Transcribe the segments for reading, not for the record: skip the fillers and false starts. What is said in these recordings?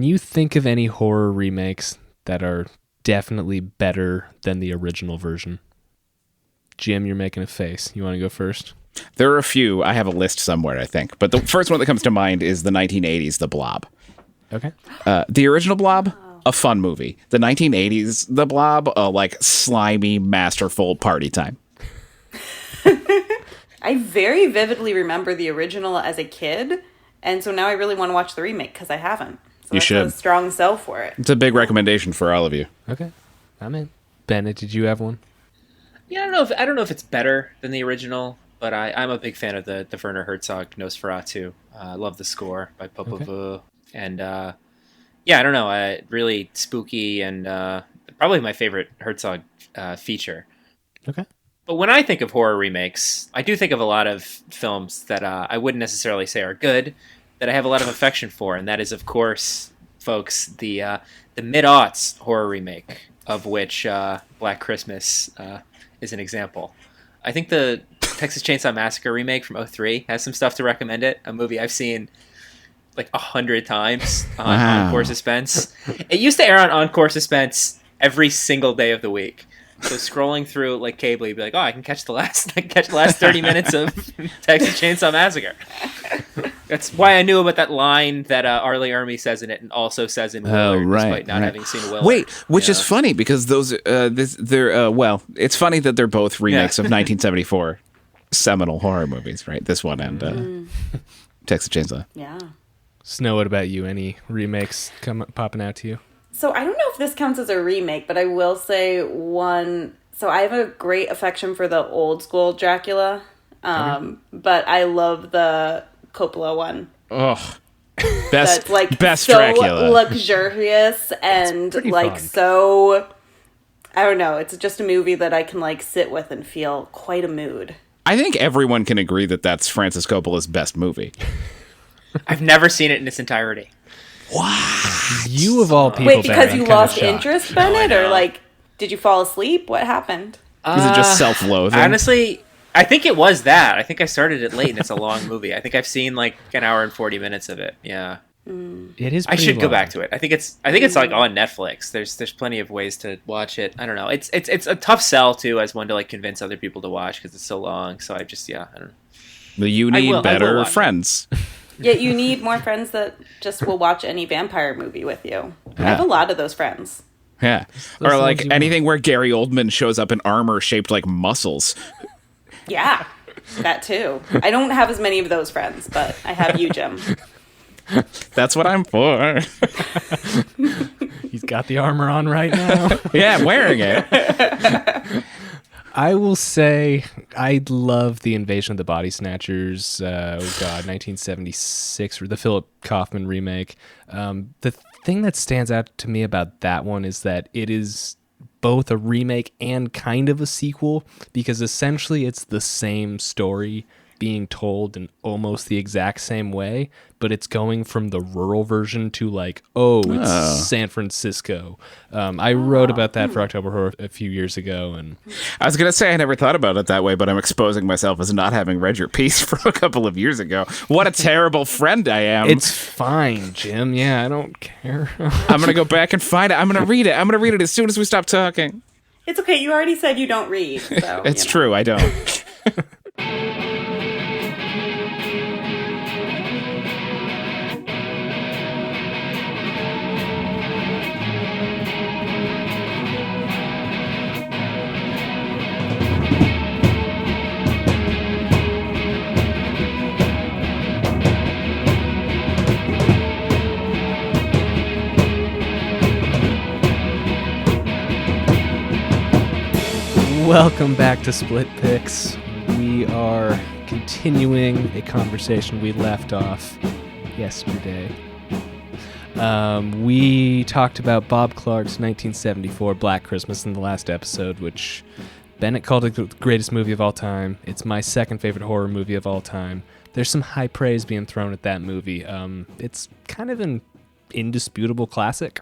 Can you think of any horror remakes that are definitely better than the original version? Jim, you're making a face. You want to go first? There are a few. I have a list somewhere, I think. But the first one that comes to mind is the 1980s, The Blob. Okay. The original Blob, a fun movie. The 1980s, The Blob, a slimy, masterful party time. I very vividly remember the original as a kid, and so now I really want to watch the remake because I haven't. So You should. A strong sell for it. It's a big recommendation for all of you. Okay. I'm in. Bennett, did you have one? Yeah, I don't know if it's better than the original, but I'm a big fan of the Werner Herzog Nosferatu. I love the score by Popovu. Okay. And I don't know, really spooky and probably my favorite Herzog feature. Okay. But when I think of horror remakes, I do think of a lot of films that I wouldn't necessarily say are good, that I have a lot of affection for, and that is, of course, folks, the mid-aughts horror remake, of which Black Christmas is an example. I think the Texas Chainsaw Massacre remake from 2003 has some stuff to recommend it, a movie I've seen 100 times on Encore Suspense. It used to air on Encore Suspense every single day of the week. So scrolling through cable, you'd be like, "Oh, I can catch the last 30 minutes of Texas Chainsaw Massacre." That's why I knew about that line that Arlie Ermey says in it, and also says in Willard, despite not having seen Willard. Wait, which is funny because those it's funny that they're both remakes of 1974 seminal horror movies, right? This one and Texas Chainsaw. Yeah. Snow, what about you? Any remakes popping out to you? So I don't know if this counts as a remake, but I will say one. So I have a great affection for the old school Dracula, but I love the Coppola one. Oh, best so Dracula. Luxurious and fun. So. I don't know. It's just a movie that I can sit with and feel quite a mood. I think everyone can agree that that's Francis Coppola's best movie. I've never seen it in its entirety. What? You of all people. Wait, because Barry, you I'm lost kinda interest, Bennett, or did you fall asleep? What happened? Is it just self-loathing? Honestly, I think it was that. I think I started it late, and it's a long movie. I think I've seen an hour and 40 minutes of it. Yeah, it is. I should long. go back to it. I think it's on Netflix. There's plenty of ways to watch it. I don't know. It's a tough sell too, as one to convince other people to watch because it's so long. So I don't know. You need better friends. Yeah, you need more friends that just will watch any vampire movie with you. I have a lot of those friends. Yeah. Or anything where Gary Oldman shows up in armor shaped like muscles. Yeah, that too. I don't have as many of those friends, but I have you, Jim. That's what I'm for. He's got the armor on right now. Yeah, I'm wearing it. I will say I love the Invasion of the Body Snatchers. 1976, or the Philip Kaufman remake. The thing that stands out to me about that one is that it is both a remake and kind of a sequel, because essentially it's the same story being told in almost the exact same way, but it's going from the rural version to it's San Francisco. I wrote about that for October Horror a few years ago, and I was gonna say I never thought about it that way, but I'm exposing myself as not having read your piece from a couple of years ago. What a terrible friend I am. It's fine, Jim. Yeah, I don't care. I'm gonna go back and find it. I'm gonna read it as soon as we stop talking. It's okay. You already said you don't read. So, it's true. I don't. Welcome back to Split Picks. We are continuing a conversation we left off yesterday. We talked about Bob Clark's 1974 Black Christmas in the last episode, which Bennett called it the greatest movie of all time. It's my second favorite horror movie of all time. There's some high praise being thrown at that movie. It's kind of an indisputable classic.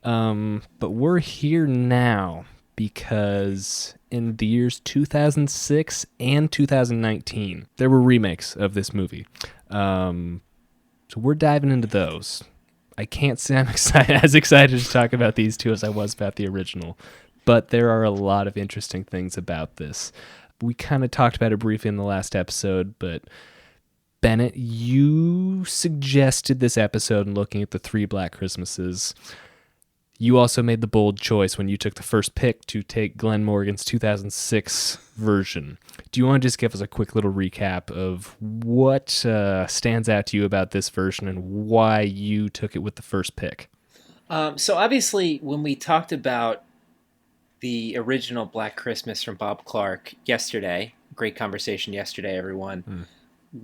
But we're here now because in the years 2006 and 2019, there were remakes of this movie. So we're diving into those. I can't say I'm as excited to talk about these two as I was about the original, but there are a lot of interesting things about this. We kind of talked about it briefly in the last episode, but Bennett, you suggested this episode in looking at the 3 Black Christmases. You also made the bold choice when you took the first pick to take Glen Morgan's 2006 version. Do you want to just give us a quick little recap of what stands out to you about this version and why you took it with the first pick? So obviously, when we talked about the original Black Christmas from Bob Clark yesterday, great conversation yesterday, everyone.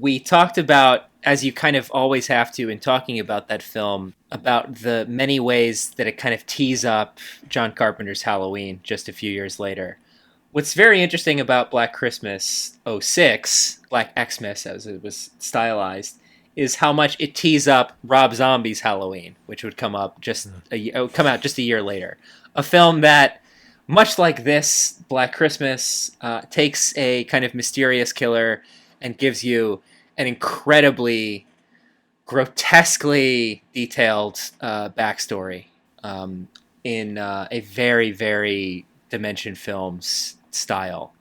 We talked about, as you kind of always have to in talking about that film, about the many ways that it kind of tees up John Carpenter's Halloween just a few years later. What's very interesting about Black Christmas '06, Black Xmas as it was stylized, is how much it tees up Rob Zombie's Halloween, which would come out just a year later. A film that, much like this, Black Christmas, takes a kind of mysterious killer and gives you an incredibly, grotesquely detailed backstory in a very, very Dimension Films style.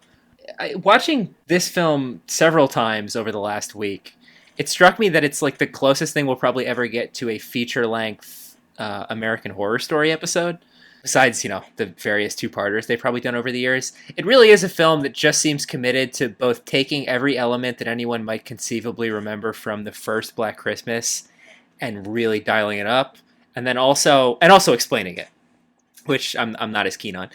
Watching this film several times over the last week, it struck me that it's like the closest thing we'll probably ever get to a feature-length American Horror Story episode. Besides, the various two-parters they've probably done over the years. It really is a film that just seems committed to both taking every element that anyone might conceivably remember from the first Black Christmas and really dialing it up, and then also explaining it, which I'm not as keen on.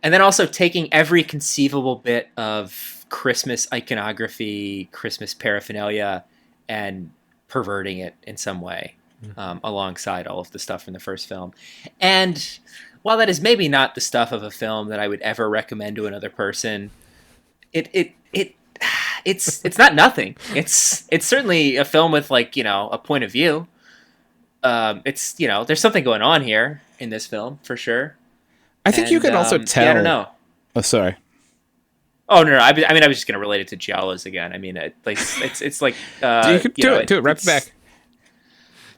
And then also taking every conceivable bit of Christmas iconography, Christmas paraphernalia, and perverting it in some way, alongside all of the stuff from the first film. And while that is maybe not the stuff of a film that I would ever recommend to another person, it's not nothing. It's certainly a film with a point of view. There's something going on here in this film for sure. I think you can also tell. Yeah, I don't know. Oh, sorry. Oh no! I was just gonna relate it to Giallos again. I mean, it's like you can do it. Wrap it back.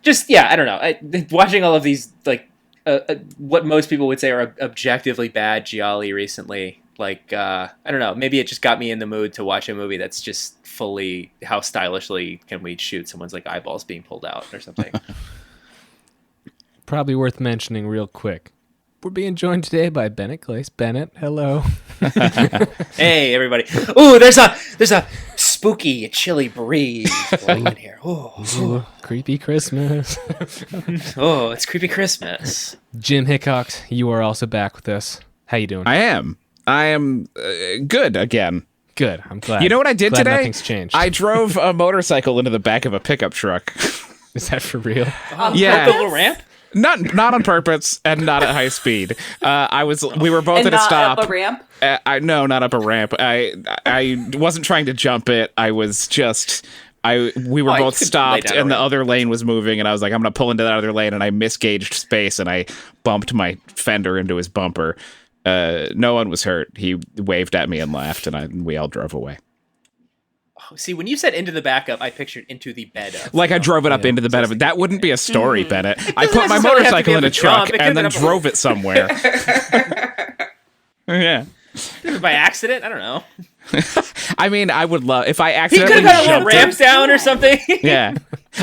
Just I don't know. Watching all of these what most people would say are objectively bad gialli recently. I don't know. Maybe it just got me in the mood to watch a movie that's just fully how stylishly can we shoot someone's eyeballs being pulled out or something. Probably worth mentioning real quick. We're being joined today by Bennett Glace. Bennett, hello. Hey, everybody. Ooh, there's a spooky, chilly breeze blowing in here. Ooh, creepy Christmas. Oh, it's creepy Christmas. Jim Hickcox, you are also back with us. How you doing? I am good again. Good. I'm glad. You know what I did today? Nothing's changed. I drove a motorcycle into the back of a pickup truck. Is that for real? Yeah. The little ramp? Not on purpose and not at high speed. We were both And at a not stop. up a ramp? No, not up a ramp. I wasn't trying to jump it. I was just we were both stopped and the other lane was moving and I was like, I'm going to pull into that other lane, and I misgauged space and I bumped my fender into his bumper. No one was hurt. He waved at me and laughed, and we all drove away. See, when you said into the backup, I pictured into the bed of. I drove it up into the bed of it. That wouldn't be a story, Bennett. I put my motorcycle in a truck and then drove it somewhere. Yeah. By accident? I don't know. I mean, I would love if I He accidentally could have got a jumped little ramp down or something. Yeah.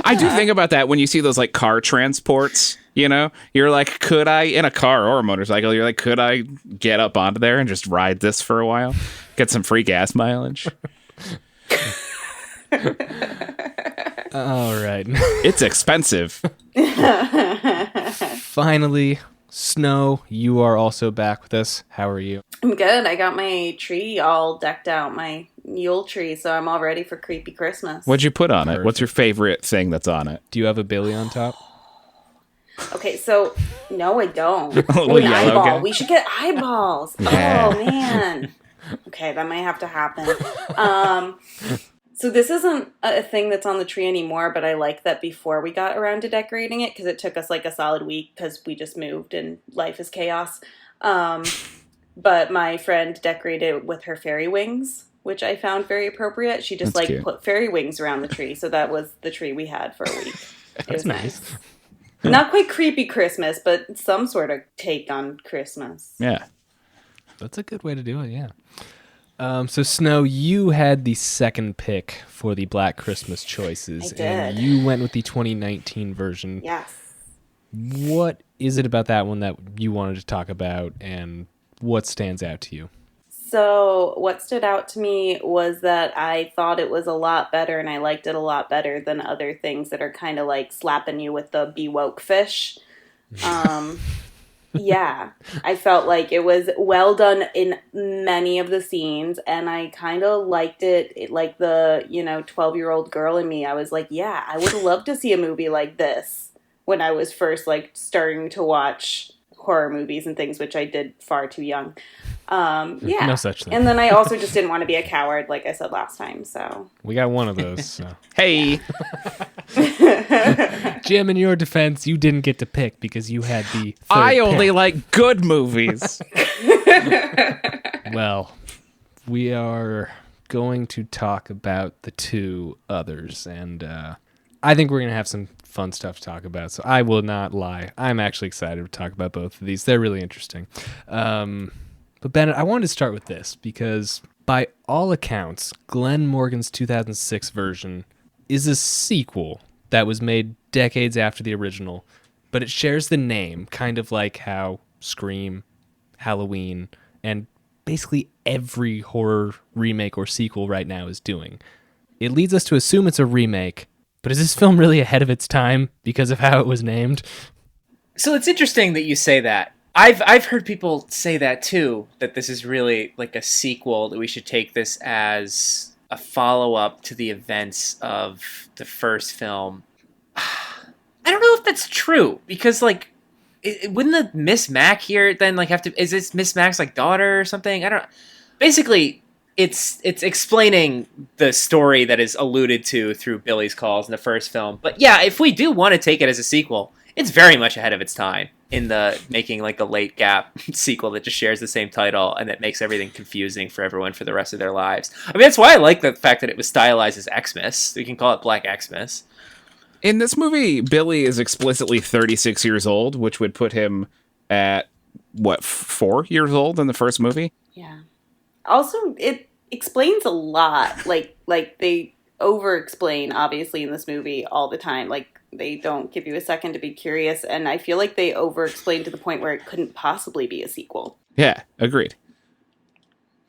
I do think about that when you see those car transports, you're like, could I, in a car or a motorcycle, you're like, could I get up onto there and just ride this for a while? Get some free gas mileage? All right. It's expensive. Finally, Snow, you are also back with us. How are you? I'm good. I got my tree all decked out, my Yule tree, so I'm all ready for creepy Christmas. What'd you put on it? Perfect. What's your favorite thing that's on it? Do you have a Billy on top? Okay, so no, I don't. little An yellow eyeball. guy? We should get eyeballs. Yeah. Oh man. Okay, that might have to happen. So this isn't a thing that's on the tree anymore, but I like that before we got around to decorating it, because it took us a solid week because we just moved and life is chaos. But my friend decorated it with her fairy wings, which I found very appropriate. She just That's cute. put fairy wings around the tree, so that was the tree we had for a week. It was nice. Not quite creepy Christmas, but some sort of take on Christmas. Yeah. That's a good way to do it, yeah. So, Snow, you had the second pick for the Black Christmas choices. I did. And you went with the 2019 version. Yes. What is it about that one that you wanted to talk about, and what stands out to you? So what stood out to me was that I thought it was a lot better, and I liked it a lot better than other things that are kind of like slapping you with the be woke fish. Yeah, I felt like it was well done in many of the scenes, and I kind of liked it. Like the 12-year-old girl in me, I was like, yeah, I would love to see a movie like this when I was first like starting to watch horror movies and things, which I did far too young. Yeah, no such thing. And then I also just didn't want to be a coward, like I said last time. So we got one of those. So. Hey, Jim, in your defense, you didn't get to pick because you had the. I only pick. like good movies. Well, we are going to talk about the two others, and I think we're going to have some fun stuff to talk about. So I will not lie. I'm actually excited to talk about both of these. They're really interesting. But Bennett, I wanted to start with this because by all accounts, Glen Morgan's 2006 version is a sequel that was made decades after the original, but it shares the name, kind of like how Scream, Halloween, and basically every horror remake or sequel right now is doing. It leads us to assume it's a remake, but is this film really ahead of its time because of how it was named? So it's interesting that you say that. I've heard people say that too, that this is really like a sequel, that we should take this as a follow-up to the events of the first film. I don't know if that's true, because like, wouldn't the Miss Mac here then like have to, is this Miss Mac's like daughter or something? I don't know. Basically, it's explaining the story that is alluded to through Billy's calls in the first film. But yeah, if we do want to take it as a sequel, it's very much ahead of its time in the making like a late gap sequel that just shares the same title and that makes everything confusing for everyone for the rest of their lives. I mean, that's why I like the fact that it was stylized as Xmas. We can call it Black Xmas. In this movie, Billy is explicitly 36 years old, which would put him at, 4 years old in the first movie? yeah. Also, it explains a lot. Like they over-explain, obviously, in this movie all the time. Like, they don't give you a second to be curious, and I feel like they over-explain to the point where it couldn't possibly be a sequel. Yeah, agreed.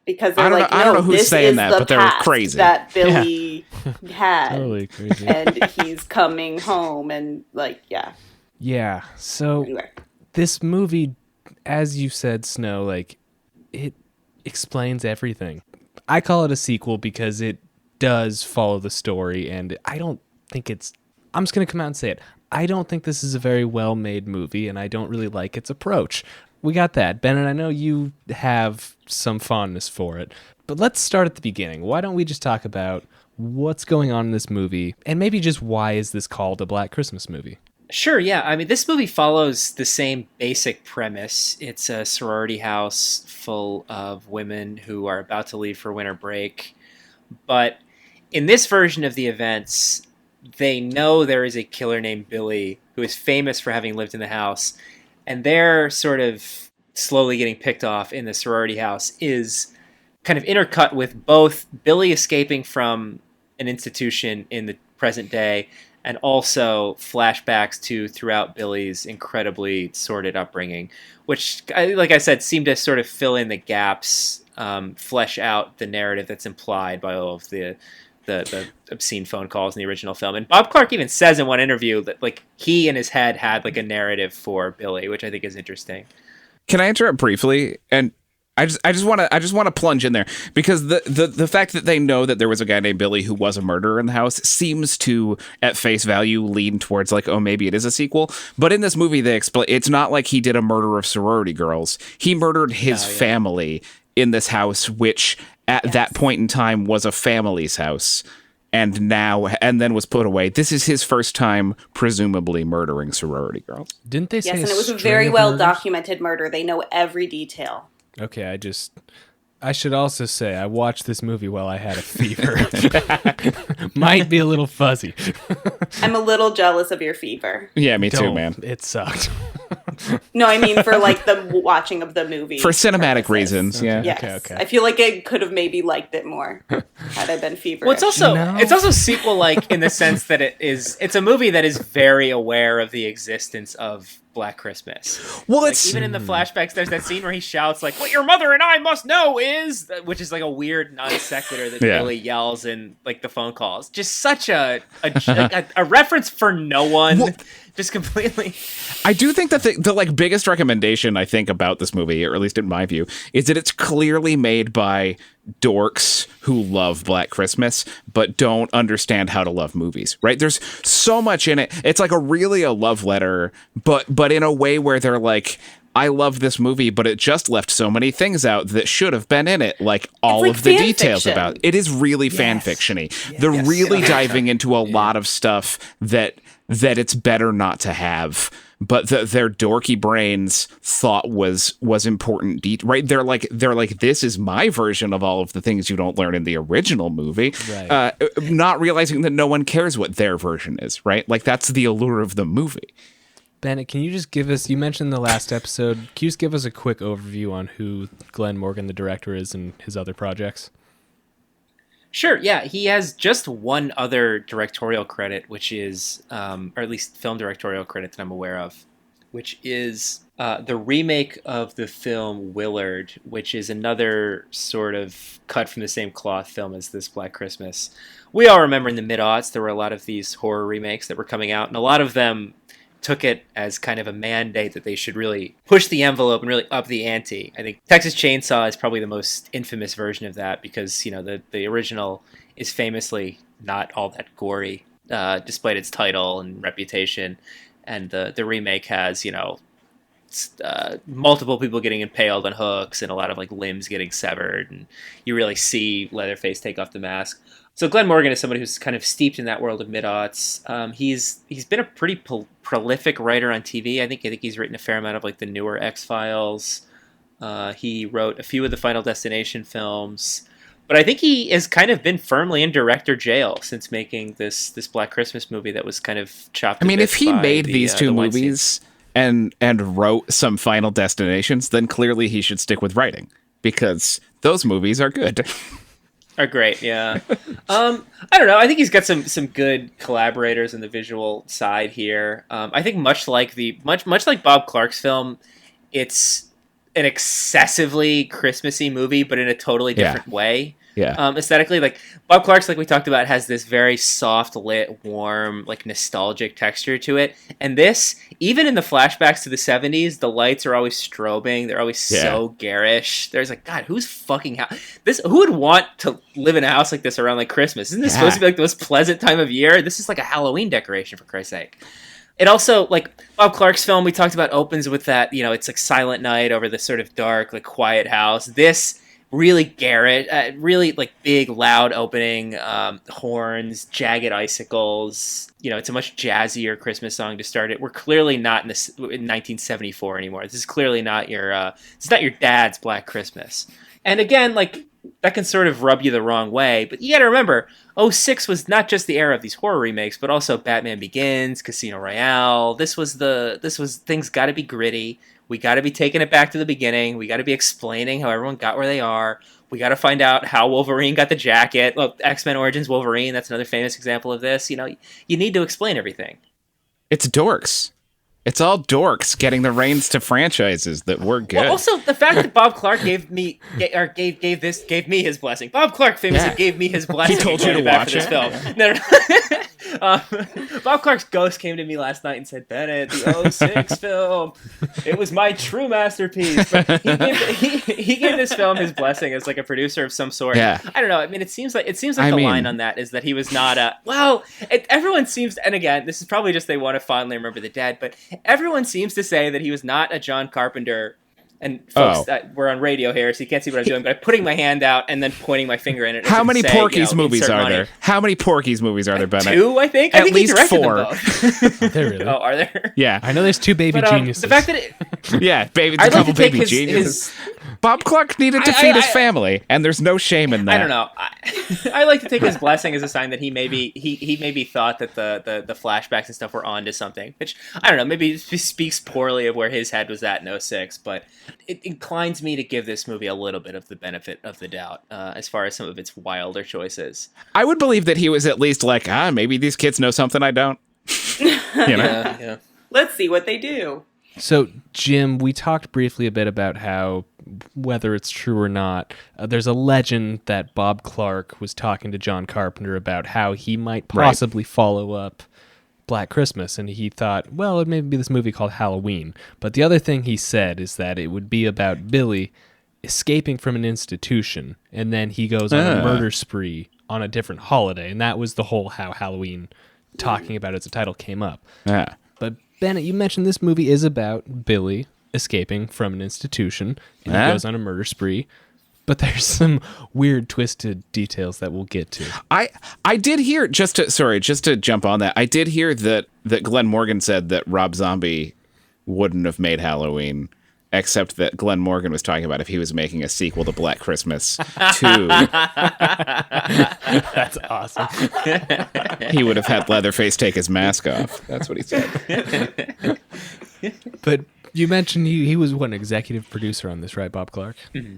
Because they're I don't know who's saying that, but they're crazy. That Billy had. Totally crazy. And he's coming home, and like, yeah. Yeah, so Anyway. this movie, as you said, Snow, like, it explains everything. I call it a sequel because it does follow the story, and I don't think I'm just going to come out and say it. I don't think this is a very well-made movie, and I don't really like its approach. We got that. Bennett, I know you have some fondness for it, but let's start at the beginning. Why don't we just talk about what's going on in this movie, and maybe just why is this called a Black Christmas movie? Sure, yeah. I mean, this movie follows the same basic premise. It's a sorority house full of women who are about to leave for winter break. But in this version of the events, they know there is a killer named Billy who is famous for having lived in the house. And they're sort of slowly getting picked off in the sorority house is kind of intercut with both Billy escaping from an institution in the present day and also flashbacks to throughout Billy's incredibly sordid upbringing, which, like I said, seemed to sort of fill in the gaps, flesh out the narrative that's implied by all of the obscene phone calls in the original film. And Bob Clark even says in one interview that like he in his head had like a narrative for Billy, which I think is interesting. Can I interrupt briefly? And I just want to plunge in there because the fact that they know that there was a guy named Billy who was a murderer in the house seems to, at face value, lean towards like, oh, maybe it is a sequel. But in this movie, they explain it's not like he did a murder of sorority girls. He murdered his family in this house, which at that point in time was a family's house, and then was put away. This is his first time, presumably, murdering sorority girls. Didn't they say? Yes, and it was a very well documented murder. They know every detail. Okay, I should also say I watched this movie while I had a fever. Might be a little fuzzy. I'm a little jealous of your fever. Yeah, me too, man. It sucked. No, I mean for like the watching of the movie. For cinematic reasons, yeah. Yes. Okay. I feel like I could have maybe liked it more had I been feverish. Well, it's also sequel-like in the sense that it's a movie that is very aware of the existence of Black Christmas. Well, like, even in the flashbacks, there's that scene where he shouts like, "What your mother and I must know is," which is like a weird non sequitur that Billy yells in like the phone calls. Just such a reference for no one. Well, just completely. I do think that the like biggest recommendation I think about this movie, or at least in my view, is that it's clearly made by dorks who love Black Christmas but don't understand how to love movies, right? There's so much in it. It's like really a love letter, but in a way where they're like, I love this movie, but it just left so many things out that should have been in it, like all of the details about it. It is really fan fiction-y. They're really diving into a lot of stuff that it's better not to have, but their dorky brains thought was important, right? They're like, this is my version of all of the things you don't learn in the original movie, right. Not realizing that no one cares what their version is, right? Like that's the allure of the movie. Bennett, can you just give us, you mentioned the last episode, can you just give us a quick overview on who Glen Morgan, the director, is and his other projects? Sure, yeah. He has just one other directorial credit, which is, or at least film directorial credit that I'm aware of, which is the remake of the film Willard, which is another sort of cut from the same cloth film as this Black Christmas. We all remember in the mid-aughts, there were a lot of these horror remakes that were coming out, and a lot of them took it as kind of a mandate that they should really push the envelope and really up the ante. I think Texas Chainsaw is probably the most infamous version of that because, you know, the original is famously not all that gory, despite its title and reputation. And the remake has, you know, multiple people getting impaled on hooks and a lot of like limbs getting severed. And you really see Leatherface take off the mask. So Glen Morgan is somebody who's kind of steeped in that world of mid-aughts. He's been a pretty prolific writer on TV. I think he's written a fair amount of like the newer X-Files. He wrote a few of the Final Destination films. But I think he has kind of been firmly in director jail since making this Black Christmas movie that was kind of chopped. I mean, if he made these two movies and wrote some Final Destinations, then clearly he should stick with writing because those movies are good. Are great, yeah. I don't know. I think he's got some good collaborators in the visual side here. I think much like Bob Clark's film, it's an excessively Christmassy movie, but in a totally different way. Yeah. Aesthetically, like Bob Clark's, like we talked about, has this very soft lit, warm, like nostalgic texture to it. And this, even in the flashbacks to the 70s, the lights are always strobing. They're always so garish. There's like, God, who's fucking who would want to live in a house like this around like Christmas? Isn't this supposed to be like the most pleasant time of year? This is like a Halloween decoration, for Christ's sake. It also, like Bob Clark's film we talked about, opens with that, you know, it's like Silent Night over this sort of dark, like quiet house. This really garish, really like big, loud opening, horns, jagged icicles. You know, it's a much jazzier Christmas song to start it. We're clearly not in 1974 anymore. This is clearly not it's not your dad's Black Christmas. And again, like that can sort of rub you the wrong way, but you got to remember, 2006 was not just the era of these horror remakes, but also Batman Begins, Casino Royale. This was things got to be gritty. We got to be taking it back to the beginning. We got to be explaining how everyone got where they are. We got to find out how Wolverine got the jacket. Look, X-Men Origins Wolverine, that's another famous example of this. You know, you need to explain everything. It's dorks. It's all dorks getting the reins to franchises that were good. Well, also, the fact that Bob Clark gave me his blessing. Bob Clark famously gave me his blessing. He told you to watch this film. No. Bob Clark's ghost came to me last night and said, "Bennett, the 2006 film, it was my true masterpiece." But he gave this film his blessing as like a producer of some sort. Yeah. I don't know. I mean, it seems like the line on that is that he was not everyone seems, and again, this is probably just they want to fondly remember the dead, but everyone seems to say that he was not a John Carpenter. And folks, we're on radio here, so you can't see what I'm doing, but I'm putting my hand out and then pointing my finger in it. How many Porky's movies are there? How many Porky's movies are there, Bennett? 2, I think. At least 4. Are there really? Oh, are there? Yeah. I know there's 2 baby geniuses. The fact that a couple baby geniuses. Bob Clark needed to feed his family, and there's no shame in that. I don't know. I like to take his blessing as a sign that he maybe thought that the flashbacks and stuff were onto something, which I don't know. Maybe speaks poorly of where his head was at in '06, but it inclines me to give this movie a little bit of the benefit of the doubt as far as some of its wilder choices. I would believe that he was at least like, maybe these kids know something I don't. Yeah. Let's see what they do. So, Jim, we talked briefly a bit about how, whether it's true or not, there's a legend that Bob Clark was talking to John Carpenter about how he might possibly follow up Black Christmas, and he thought, well, it may be this movie called Halloween. But the other thing he said is that it would be about Billy escaping from an institution, and then he goes on a murder spree on a different holiday, and that was the whole how Halloween, talking about it as a title, came up. Yeah. But Bennett, you mentioned this movie is about Billy escaping from an institution, and he goes on a murder spree. But there's some weird, twisted details that we'll get to. I did hear, just to jump on that, I did hear that Glen Morgan said that Rob Zombie wouldn't have made Halloween, except that Glen Morgan was talking about if he was making a sequel to Black Christmas 2. That's awesome. He would have had Leatherface take his mask off. That's what he said. But you mentioned he was an executive producer on this, right, Bob Clark? Mm-hmm.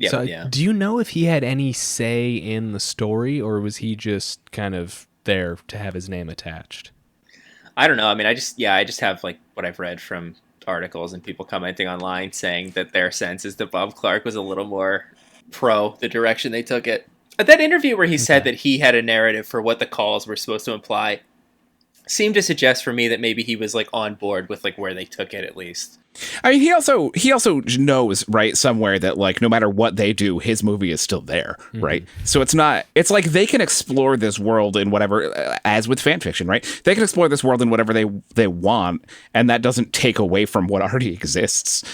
Yeah. So do you know if he had any say in the story, or was he just kind of there to have his name attached? I don't know. I mean, I just have like what I've read from articles and people commenting online saying that their sense is that Bob Clark was a little more pro the direction they took it. But that interview where he said that he had a narrative for what the calls were supposed to imply seemed to suggest for me that maybe he was like on board with like where they took it, at least. I mean, he also knows, right, somewhere that like no matter what they do, his movie is still there, right? So it's like they can explore this world in whatever, as with fan fiction, right? They can explore this world in whatever they want, and that doesn't take away from what already exists.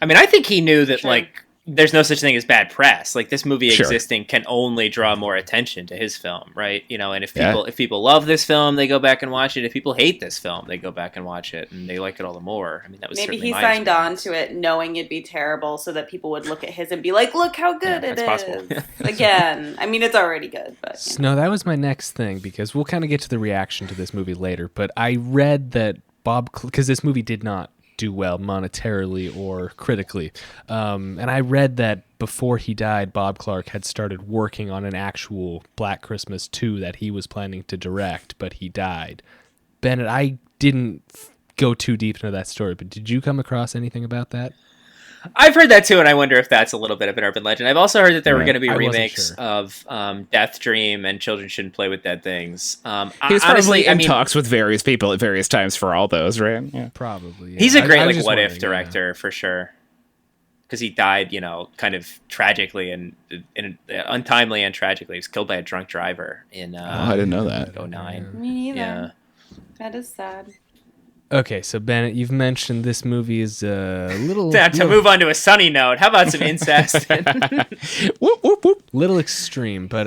I mean, I think he knew that like there's no such thing as bad press. Like this movie existing can only draw more attention to his film, right? You know, and if people love this film, they go back and watch it. If people hate this film, they go back and watch it, and they like it all the more. I mean, that was maybe certainly he my signed on experience. to it knowing it'd be terrible, so that people would look at his and be like, "Look how good it is." Possible. Again, I mean, it's already good, but No, that was my next thing, because we'll kind of get to the reaction to this movie later. But I read that because this movie did not do well monetarily or critically. And I read that before he died, Bob Clark had started working on an actual Black Christmas 2 that he was planning to direct, but he died. Bennett, I didn't go too deep into that story, but did you come across anything about that? I've heard that too, and I wonder if that's a little bit of an urban legend. I've also heard that there were going to be remakes of Death Dream and Children Shouldn't Play with Dead Things. He's probably in talks with various people at various times for all those, right? Yeah. Probably. Yeah. He's a great what if director for sure, because he died, kind of tragically and untimely and tragically. He was killed by a drunk driver in I didn't know that. 2009. me neither. Yeah, That is sad. Okay, so Bennett, you've mentioned this movie is a little... To move on to a sunny note, how about some incest? Whoop, whoop, whoop. Little extreme, but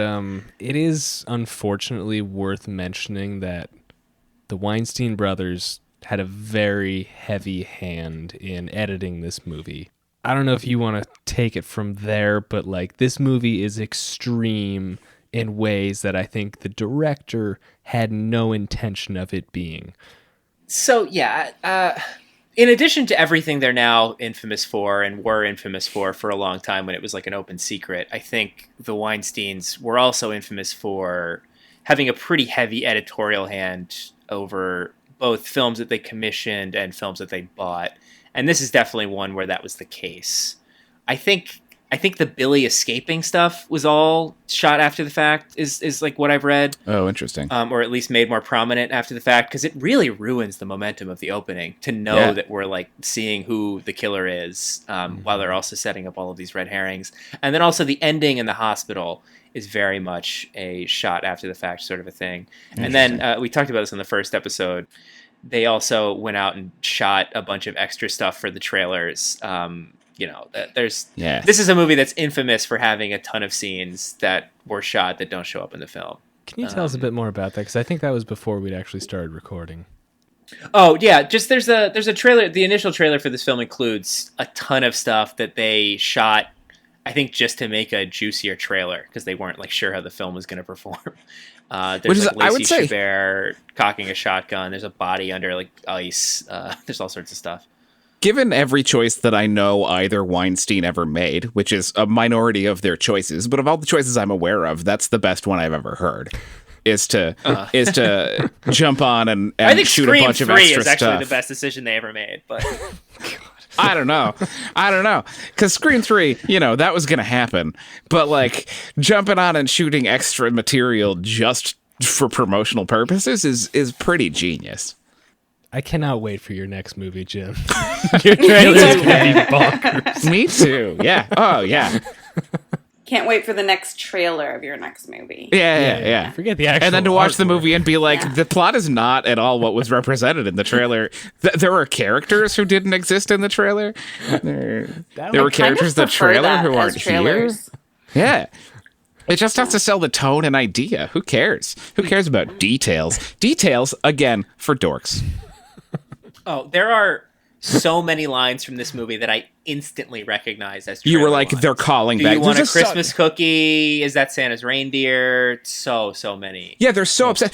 it is unfortunately worth mentioning that the Weinstein brothers had a very heavy hand in editing this movie. I don't know if you want to take it from there, but like this movie is extreme in ways that I think the director had no intention of it being. So, in addition to everything they're now infamous for and were infamous for a long time when it was like an open secret, I think the Weinsteins were also infamous for having a pretty heavy editorial hand over both films that they commissioned and films that they bought. And this is definitely one where that was the case. I think the Billy escaping stuff was all shot after the fact, is like what I've read. Oh, interesting. Or at least made more prominent after the fact, because it really ruins the momentum of the opening to know that we're like seeing who the killer is while they're also setting up all of these red herrings. And then also the ending in the hospital is very much a shot after the fact sort of a thing. And then we talked about this in the first episode. They also went out and shot a bunch of extra stuff for the trailers. This is a movie that's infamous for having a ton of scenes that were shot that don't show up in the film. Can you tell us a bit more about that? Because I think that was before we'd actually started recording. Oh yeah, just there's a trailer. The initial trailer for this film includes a ton of stuff that they shot, I think, just to make a juicier trailer because they weren't like sure how the film was going to perform. There's like Lacey Chabert cocking a shotgun. There's a body under like ice. There's all sorts of stuff. Given every choice that I know either Weinstein ever made, which is a minority of their choices, but of all the choices I'm aware of, that's the best one I've ever heard. Is to jump on and I think shoot Scream a bunch of 3 extra is actually stuff. the best decision they ever made, but I don't know. Because Scream 3, that was going to happen. But, like, jumping on and shooting extra material just for promotional purposes is pretty genius. I cannot wait for your next movie, Jim. Your trailer's going to be bonkers. Me too. Yeah. Oh, yeah. Can't wait for the next trailer of your next movie. Yeah. Forget the actual and then to watch the artwork. movie and be like, the plot is not at all what was represented in the trailer. There were characters who didn't exist in the trailer. There were characters in the trailer who aren't here. Yeah. It just has to sell the tone and idea. Who cares? Who cares about details? Details, again, for dorks. Oh, there are so many lines from this movie that I instantly recognize as You were like, lines. they're calling Do back. you want There's a Christmas cookie? Is that Santa's reindeer? So many. Yeah, they're so upset.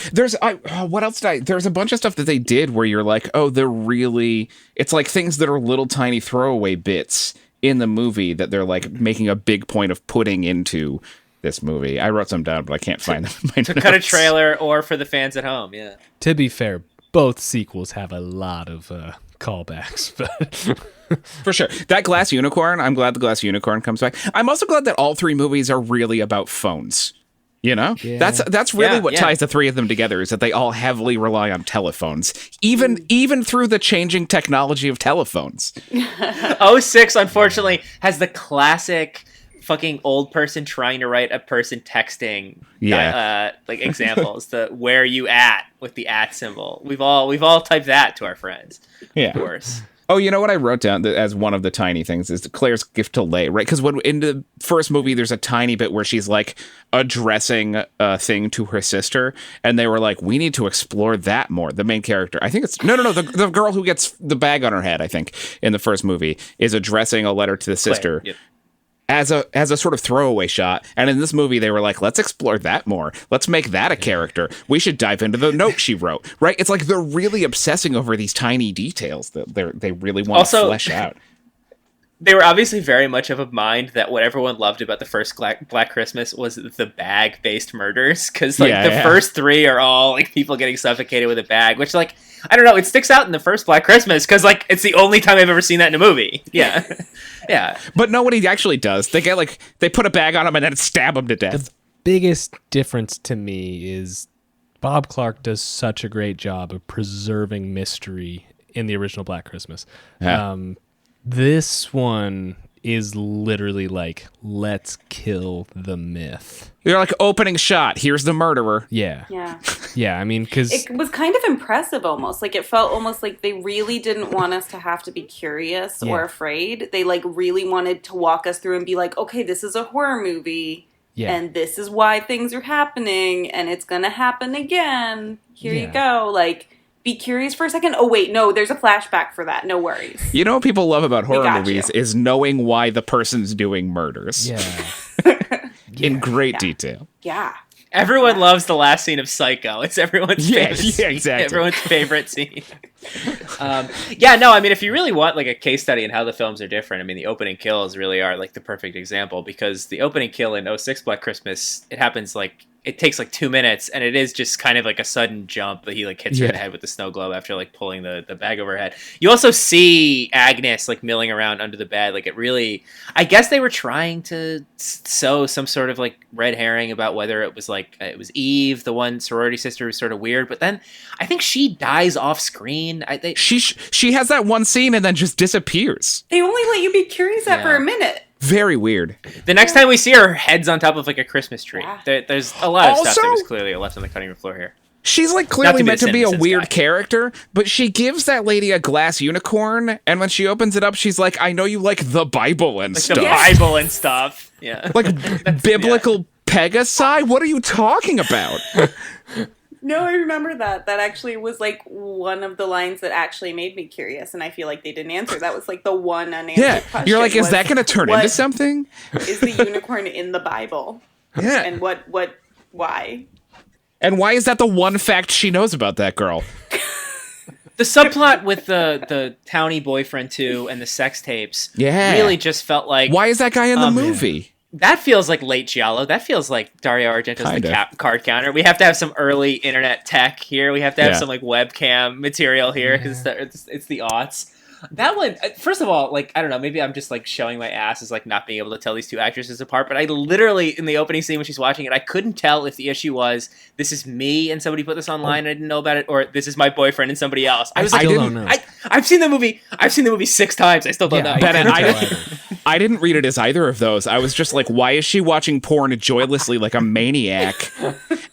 What else there's a bunch of stuff that they did where you're like, oh, it's like things that are little tiny throwaway bits in the movie that they're like making a big point of putting into this movie. I wrote some down, but I can't find them in my notes. Cut a trailer or for the fans at home, yeah. To be fair, both sequels have a lot of callbacks, but for sure. That glass unicorn, I'm glad the glass unicorn comes back. I'm also glad that all three movies are really about phones. Yeah. That's really what ties the three of them together, is that they all heavily rely on telephones, even through the changing technology of telephones. 06, unfortunately, has the classic fucking old person trying to write a person texting like examples, the where you at with the at symbol. We've all typed that to our friends. Of course. Oh, you know what I wrote down as one of the tiny things is Claire's gift to Leigh, right? Because when in the first movie, there's a tiny bit where she's like addressing a thing to her sister, and they were like, "We need to explore that more." The main character, I think it's the girl who gets the bag on her head, I think, in the first movie, is addressing a letter to the sister. Yep. As a sort of throwaway shot. And in this movie, they were like, let's explore that more. Let's make that a character. We should dive into the note she wrote, right? It's like they're really obsessing over these tiny details that they really want to flesh out. They were obviously very much of a mind that what everyone loved about the first Black Christmas was the bag-based murders. Because the first three are all like people getting suffocated with a bag, which like, I don't know, it sticks out in the first Black Christmas because like it's the only time I've ever seen that in a movie. Yeah. Yeah. But nobody actually does. They get like, they put a bag on them and then stab them to death. The biggest difference to me is Bob Clark does such a great job of preserving mystery in the original Black Christmas. Yeah. This one is literally like, let's kill the myth. You're like, opening shot, here's the murderer. Yeah. Yeah. Yeah, I mean, because it was kind of impressive almost. Like, it felt almost like they really didn't want us to have to be curious or afraid. They, like, really wanted to walk us through and be like, okay, this is a horror movie. Yeah. And this is why things are happening. And it's going to happen again. Here you go. Like, be curious for a second. Oh, wait, no, there's a flashback for that. No worries. You know what people love about horror movies is knowing why the person's doing murders. Yeah. In great detail. Yeah. Everyone loves the last scene of Psycho. It's everyone's favorite scene. Yeah, exactly. Everyone's favorite scene. I mean, if you really want like a case study in how the films are different, I mean, the opening kills really are like the perfect example, because the opening kill in 06 Black Christmas, it happens like, it takes like 2 minutes, and it is just kind of like a sudden jump that he like hits her in the head with the snow globe after like pulling the bag over her head. You also see Agnes like milling around under the bed. Like, it really, I guess they were trying to sow some sort of like red herring about whether it was like, it was Eve, the one sorority sister, who's sort of weird, but then I think she dies off screen. She has that one scene and then just disappears. They only let you be curious for a minute. Very weird. The next time we see her, head's on top of like a Christmas tree. Yeah. There's a lot of stuff that was clearly left on the cutting room floor here. She's like clearly meant to be a weird character, but she gives that lady a glass unicorn, and when she opens it up, she's like, I know you like the Bible and stuff. The Bible and stuff. Yeah. Like biblical Pegasi? What are you talking about? No, I remember that. That actually was like one of the lines that actually made me curious, and I feel like they didn't answer. That was like the one unanswered question. You're like, is that going to turn into something? Is the unicorn in the Bible? Yeah. And why? And why is that the one fact she knows about that girl? The subplot with the townie boyfriend too and the sex tapes really just felt like... Why is that guy in the movie? That feels like late Giallo. That feels like Dario Argento's card counter. We have to have some early internet tech here. We have to have some like webcam material here because it's the aughts. That one, first of all, like, I don't know, maybe I'm just like showing my ass as like not being able to tell these two actresses apart, but I literally, in the opening scene when she's watching it, I couldn't tell if the issue was, this is me and somebody put this online and I didn't know about it, or this is my boyfriend and somebody else. I don't know. I've seen the movie 6 times. I still don't know. Bennett, I didn't read it as either of those. I was just like, why is she watching porn joylessly like a maniac?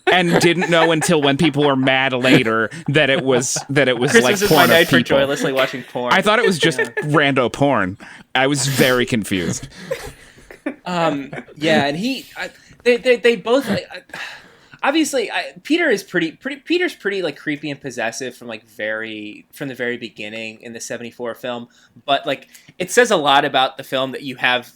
And didn't know until when people were mad later that it was Christmas like is porn my night of people. for joylessly watching porn. I thought it was just rando porn. I was very confused. And they both obviously Peter's pretty like creepy and possessive from the very beginning in the 74 film, but like it says a lot about the film that you have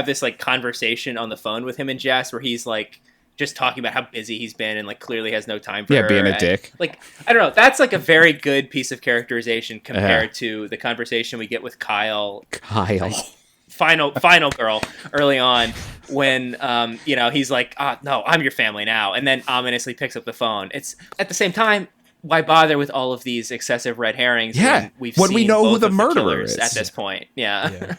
this like conversation on the phone with him and Jess where he's like just talking about how busy he's been and like clearly has no time for her. Being a dick. Like, I don't know. That's like a very good piece of characterization compared to the conversation we get with Kyle. Like, final girl early on when, he's like, no, I'm your family now. And then ominously picks up the phone. It's at the same time, why bother with all of these excessive red herrings when we know who the murderer is at this point? Yeah.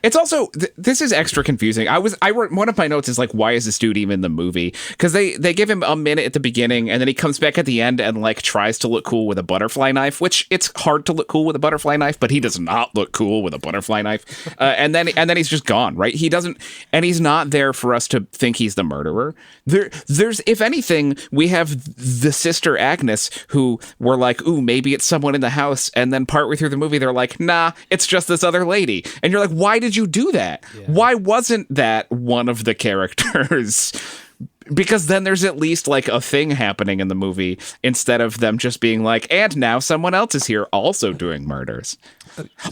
It's also this is extra confusing. I wrote one of my notes is like, why is this dude even in the movie? Because they give him a minute at the beginning and then he comes back at the end and like tries to look cool with a butterfly knife, which it's hard to look cool with a butterfly knife, but he does not look cool with a butterfly knife. And then he's just gone, right? He doesn't, and he's not there for us to think he's the murderer. There's if anything, we have the sister Agnes who we're like, ooh, maybe it's someone in the house, and then partway through the movie they're like, nah, it's just this other lady, and you're like, why did you do that? Yeah. Why wasn't that one of the characters? Because then there's at least like a thing happening in the movie instead of them just being like, and now someone else is here also doing murders.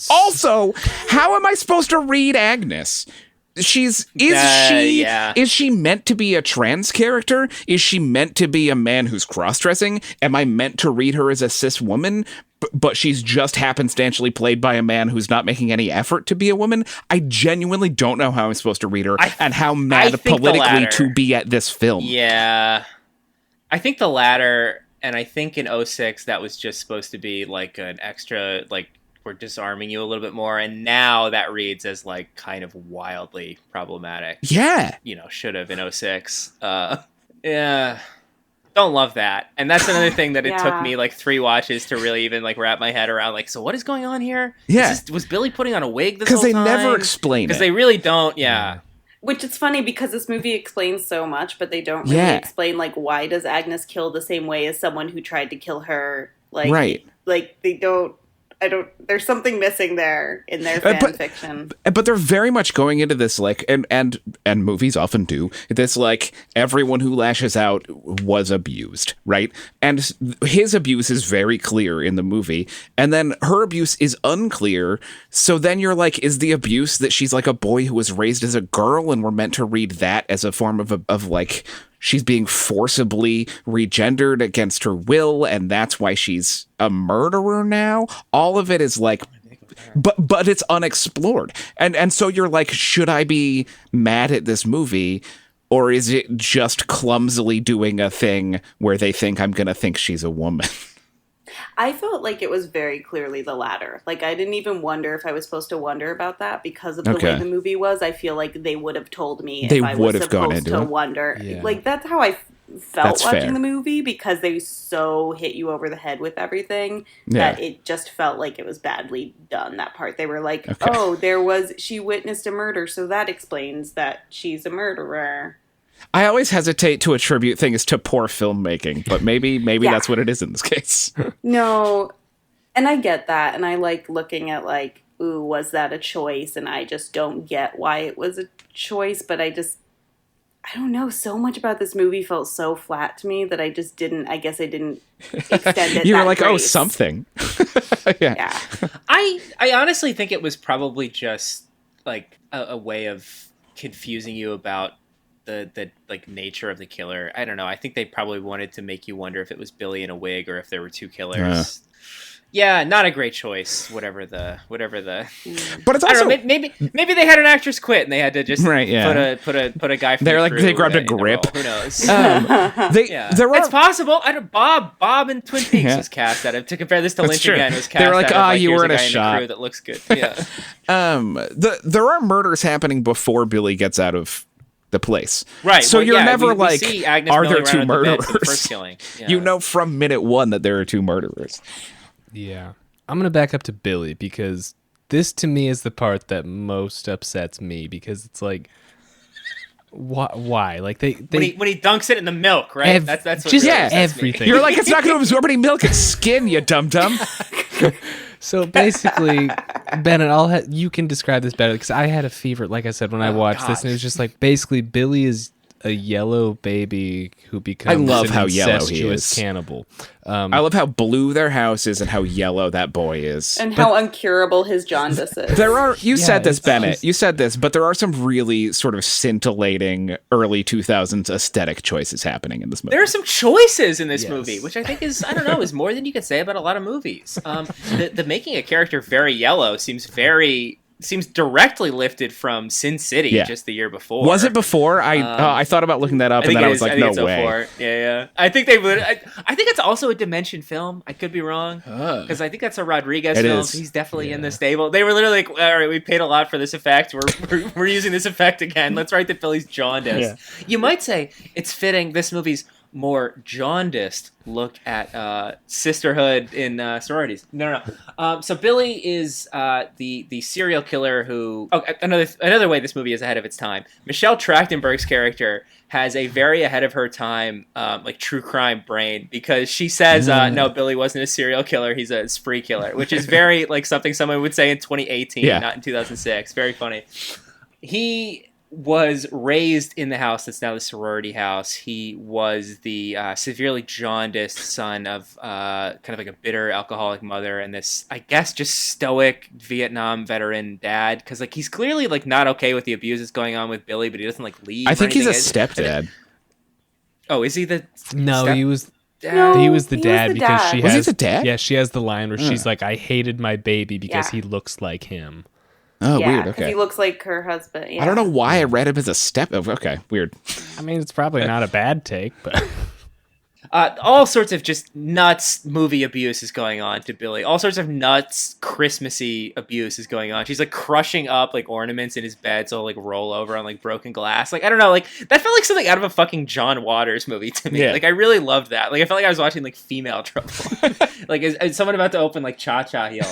Also, how am I supposed to read Agnes? Is she meant to be a trans character? Is she meant to be a man who's cross-dressing? Am I meant to read her as a cis woman? But she's just happenstantially played by a man who's not making any effort to be a woman. I genuinely don't know how I'm supposed to read her and how mad politically to be at this film. Yeah. I think the latter, and I think in 06 that was just supposed to be like an extra, like, we're disarming you a little bit more, and now that reads as like kind of wildly problematic. Yeah. Should have in 06. Yeah. Don't love that. And that's another thing that it took me like 3 watches to really even like wrap my head around, like, so what is going on here? Yeah. Was Billy putting on a wig this whole time? Because they never explain it. Because they really don't, yeah. Which is funny because this movie explains so much, but they don't really explain, like, why does Agnes kill the same way as someone who tried to kill her? Like, right. Like, they don't... there's something missing there in their fan fiction. But they're very much going into this, like, and movies often do, this, like, everyone who lashes out was abused, right? And his abuse is very clear in the movie, and then her abuse is unclear, so then you're like, is the abuse that she's, like, a boy who was raised as a girl, and we're meant to read that as a form of like... she's being forcibly regendered against her will, and that's why she's a murderer now. All of it is like, but it's unexplored. And so you're like, should I be mad at this movie, or is it just clumsily doing a thing where they think I'm going to think she's a woman? I felt like it was very clearly the latter. Like, I didn't even wonder if I was supposed to wonder about that because of the way the movie was. I feel like they would have told me if I was supposed to wonder. Yeah. Like, that's how I felt watching the movie, because they so hit you over the head with everything that it just felt like it was badly done, that part. They were like, she witnessed a murder, so that explains that she's a murderer. I always hesitate to attribute things to poor filmmaking, but maybe that's what it is in this case. No, and I get that, and I like looking at like, ooh, was that a choice? And I just don't get why it was a choice, but I I don't know, so much about this movie felt so flat to me that I just didn't, I guess I didn't extend it. You were like, grace. oh, something. Yeah. I honestly think it was probably just like a way of confusing you about the like nature of the killer. I don't know. I think they probably wanted to make you wonder if it was Billy in a wig or if there were two killers. Yeah, not a great choice. Whatever the. But it's also, I don't know, maybe they had an actress quit and they had to just put a guy from they're the like crew they grabbed a in the grip. role. Who knows? It's possible. I don't. Bob in Twin Peaks was cast at it. To compare this to Lynch again, was cast. They were like, you were in a guy shot. in the crew that looks good. Yeah. There are murders happening before Billy gets out of the place, right? So you're never we see Agnes are there milling two around the bed murderers? for the first killing. Yeah. You know from minute one that there are two murderers. Yeah. I'm going to back up to Billy because this to me is the part that most upsets me because it's like, why? Like they when he dunks it in the milk, right? That's what just really everything. Me. You're like, it's not going to absorb any milk. It's skin, you dum-dum. So basically, Bennett, you can describe this better because I had a fever, like I said, when I watched this, and it was just like basically Billy is a yellow baby who becomes an incestuous cannibal. I love how blue their house is and how yellow that boy is. And how uncurable his jaundice is. You said this, Bennett. You said this, but there are some really sort of scintillating early 2000s aesthetic choices happening in this movie. There are some choices in this movie, which I think is, I don't know, is more than you could say about a lot of movies. The making a character very yellow seems directly lifted from Sin City just the year before. Was it before? I thought about looking that up, and then I was like, no way. Yeah. I think they would. I think it's also a Dimension film. I could be wrong because I think that's a Rodriguez film. So he's definitely in the stable. They were literally like, all right, we paid a lot for this effect. We're using this effect again. Let's write that Billy's jaundiced. Yeah. You might say it's fitting. This movie's more jaundiced look at sisterhood in sororities. No. So Billy is the serial killer who. Oh, another way this movie is ahead of its time. Michelle Trachtenberg's character has a very ahead of her time like true crime brain because she says no, Billy wasn't a serial killer. He's a spree killer, which is very like something someone would say in 2018, not in 2006. Very funny. He was raised in the house that's now the sorority house. He was the severely jaundiced son of kind of like a bitter alcoholic mother and this, I guess, just stoic Vietnam veteran dad. Because like he's clearly like not okay with the abuse that's going on with Billy, but he doesn't like leave. I think he's a stepdad. Oh, is he the? No, he was. No, he was the dad because she has. Was he the dad? Yeah, she has the line where she's like, "I hated my baby because he looks like him." Oh, weird. Okay. He looks like her husband. Yeah. I don't know why I read him as a step. Okay, weird. I mean, it's probably not a bad take, but all sorts of just nuts movie abuse is going on to Billy. All sorts of nuts Christmassy abuse is going on. She's like crushing up like ornaments in his bed so like roll over on like broken glass. Like I don't know, like that felt like something out of a fucking John Waters movie to me. Yeah. Like I really loved that. Like I felt like I was watching like Female Trouble. Like is someone about to open like Cha Cha Heel.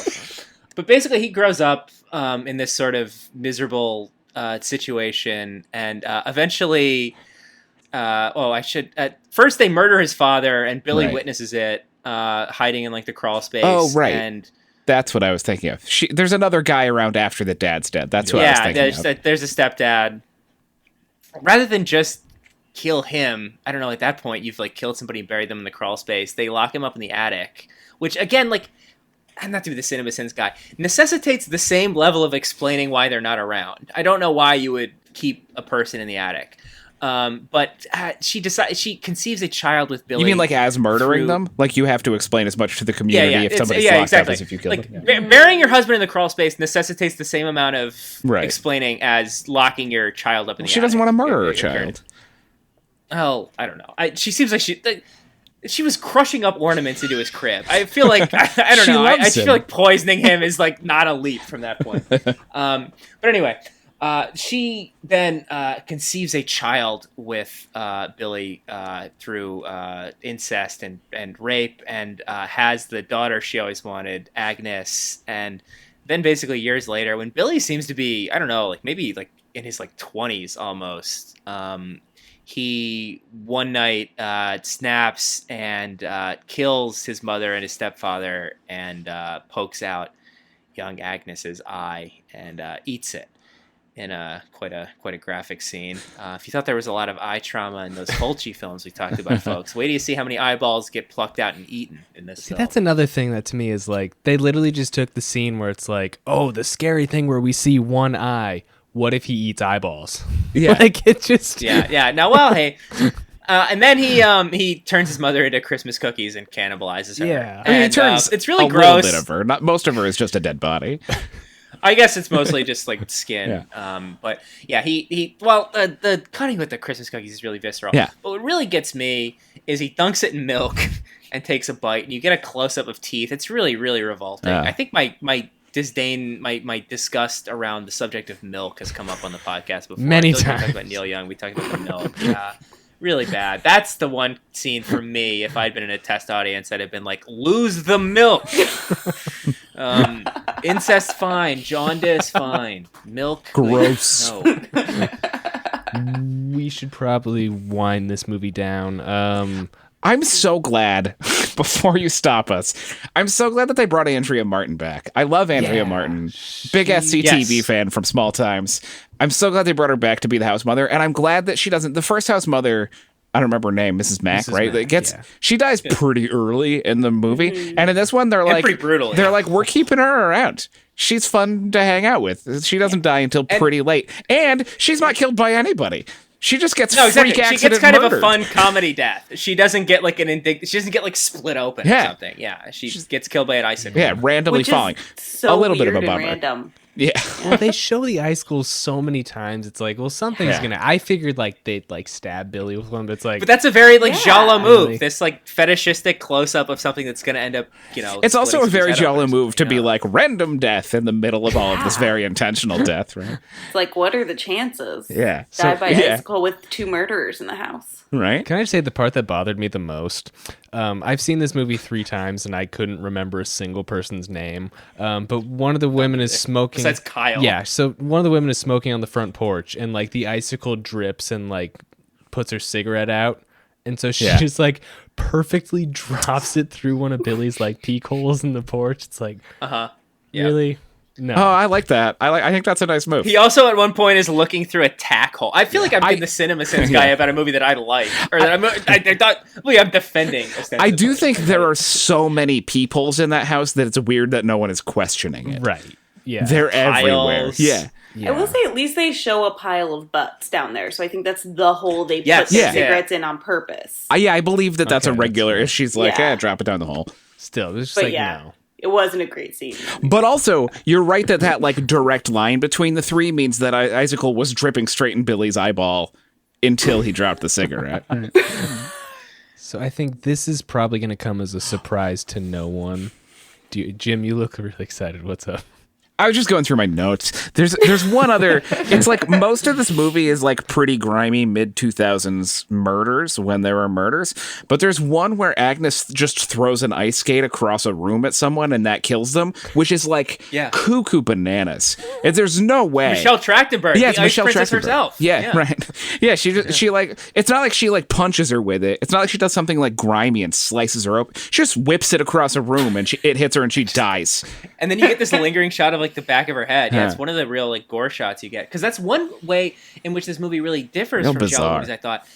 But basically, he grows up in this sort of miserable situation, and eventually, first they murder his father, and Billy witnesses it, hiding in like the crawl space. Oh, right. And that's what I was thinking of. There's another guy around after the dad's dead. That's what I was thinking of. There's a stepdad. Rather than just kill him, I don't know. At that point, you've like killed somebody and buried them in the crawl space. They lock him up in the attic, which again, like. I'm not to be the Cinema Sins guy, necessitates the same level of explaining why they're not around. I don't know why you would keep a person in the attic. But she conceives a child with Billy. You mean like as murdering them? Like you have to explain as much to the community if somebody's locked up as if you killed them? Burying your husband in the crawl space necessitates the same amount of explaining as locking your child up in the attic. She doesn't want to murder her child. Oh, I don't know. She seems like she was crushing up ornaments into his crib. I feel like I don't know. I feel like poisoning him is like not a leap from that point. But anyway, she then conceives a child with Billy through incest and rape, and has the daughter she always wanted, Agnes. And then basically years later, when Billy seems to be, I don't know, like maybe like in his like 20s almost. He one night snaps and kills his mother and his stepfather and pokes out young Agnes's eye and eats it. in quite a graphic scene. If you thought there was a lot of eye trauma in those Fulci films we talked about, folks, wait till you see how many eyeballs get plucked out and eaten in this film. That's another thing that to me is like, they literally just took the scene where it's like, oh, the scary thing where we see one eye. What if he eats eyeballs? Yeah. Like, it just... Yeah. Now, well, hey... and then he turns his mother into Christmas cookies and cannibalizes her. Yeah. I mean, And, he turns it's really a gross. little bit of her. Not most of her is just a dead body. I guess it's mostly just like skin. Yeah. But yeah, the cutting with the Christmas cookies is really visceral. Yeah. But what really gets me is he dunks it in milk and takes a bite, and you get a close up of teeth. It's really, really revolting. Yeah. I think my disdain, my disgust around the subject of milk has come up on the podcast before. Many I feel like times. We talked about Neil Young. We talked about the milk. Yeah. Really bad. That's the one scene for me. If I'd been in a test audience, I'd have been like, "Lose the milk." Incest fine, jaundice fine, milk Gross. No. We should probably wind this movie down. I'm so glad, before you stop us, I'm so glad that they brought Andrea Martin back. I love Andrea Martin. Big SCTV fan from Small Times. I'm so glad they brought her back to be the house mother, and I'm glad that she doesn't... The first house mother, I don't remember her name, Mrs. Mack, right? Mack, She dies pretty early in the movie, and in this one, they're like... pretty brutal, They're like, we're keeping her around. She's fun to hang out with. She doesn't die until pretty late. And she's not killed by anybody. She just gets freak accident She gets kind murdered. of a fun comedy death. She doesn't get like she doesn't get like split open or something. Yeah, she gets killed by an icicle. Yeah, randomly falling. So a little bit of a weird and bummer. random. Yeah. Well, they show the icicles so many times. It's like, well, something's gonna... I figured like they'd like stab Billy with one, but it's like... But that's a very like Giallo move. Really? This like fetishistic close up of something that's gonna end up, It's also a very Giallo open, move to be like random death in the middle of all of this very intentional death, right? It's like, what are the chances? Yeah. Die by icicle with 2 murderers in the house. Right? Can I just say the part that bothered me the most? I've seen this movie 3 times and I couldn't remember a single person's name. But one of the women is smoking. Besides Kyle. Yeah, so one of the women is smoking on the front porch and like the icicle drips and like puts her cigarette out. And so she just like perfectly drops it through one of Billy's like peek holes in the porch. It's like, really? No. Oh, I like that. I think that's a nice move. He also at one point is looking through a tack hole. I feel like I'm being the cinema sense guy about a movie that I like, or that I thought. Well, I'm defending. I do think there are so many peepholes in that house that it's weird that no one is questioning it. Right. Yeah. They're everywhere. Piles. Yeah. I will say, at least they show a pile of butts down there, so I think that's the hole they put the cigarettes in on purpose. I believe that that's a regular. If she's like, drop it down the hole. Still, it's just But like, yeah. no. It wasn't a great scene. But also, you're right that like direct line between the 3 means that Icicle was dripping straight in Billy's eyeball until he dropped the cigarette. So I think this is probably going to come as a surprise to no one. Jim, you look really excited. What's up? I was just going through my notes. There's one other. It's like most of this movie is like pretty grimy mid-2000s murders when there are murders. But there's one where Agnes just throws an ice skate across a room at someone and that kills them, which is like cuckoo bananas. And there's no way. Michelle Trachtenberg, yeah, it's the Ice Michelle Princess Trachtenberg herself. Yeah, right. Yeah, she like. It's not like she like punches her with it. It's not like she does something like grimy and slices her open. She just whips it across a room and it hits her and she dies. And then you get this lingering shot of like the back of her head. Yeah, it's one of the real like gore shots you get, because that's one way in which this movie really differs from Giallo movies. I thought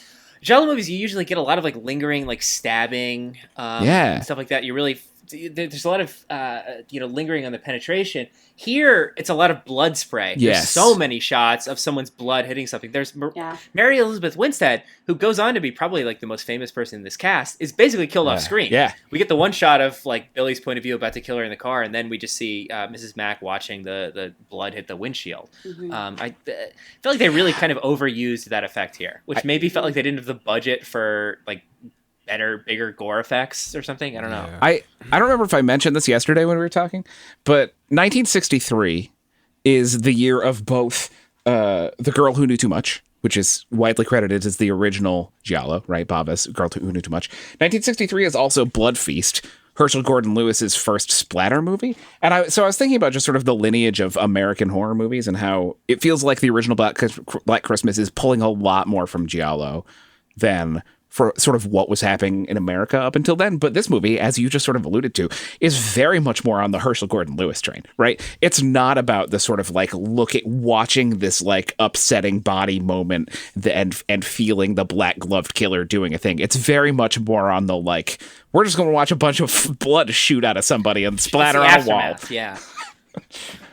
Giallo movies, you usually get a lot of like lingering, like stabbing, and stuff like that. You really there's a lot of lingering on the penetration. Here, it's a lot of blood spray. Yes. There's so many shots of someone's blood hitting something. There's Mary Elizabeth Winstead, who goes on to be probably like the most famous person in this cast, is basically killed off screen. Yeah. We get the one shot of like Billy's point of view about to kill her in the car, and then we just see Mrs. Mack watching the blood hit the windshield. Mm-hmm. I feel like they really kind of overused that effect here, which maybe felt like they didn't have the budget for like better, bigger gore effects or something. I don't know. I don't remember if I mentioned this yesterday when we were talking, but 1963 is the year of both The Girl Who Knew Too Much, which is widely credited as the original Giallo, right? Baba's Girl Who Knew Too Much. 1963 is also Blood Feast, Herschel Gordon Lewis's first splatter movie. And I was thinking about just sort of the lineage of American horror movies and how it feels like the original Black Christmas is pulling a lot more from Giallo than for sort of what was happening in America up until then. But this movie, as you just sort of alluded to, is very much more on the Herschel Gordon Lewis train, right? It's not about the sort of like watching this like upsetting body moment and feeling the black gloved killer doing a thing. It's very much more on the like, we're just going to watch a bunch of blood shoot out of somebody and splatter on a wall. Yeah.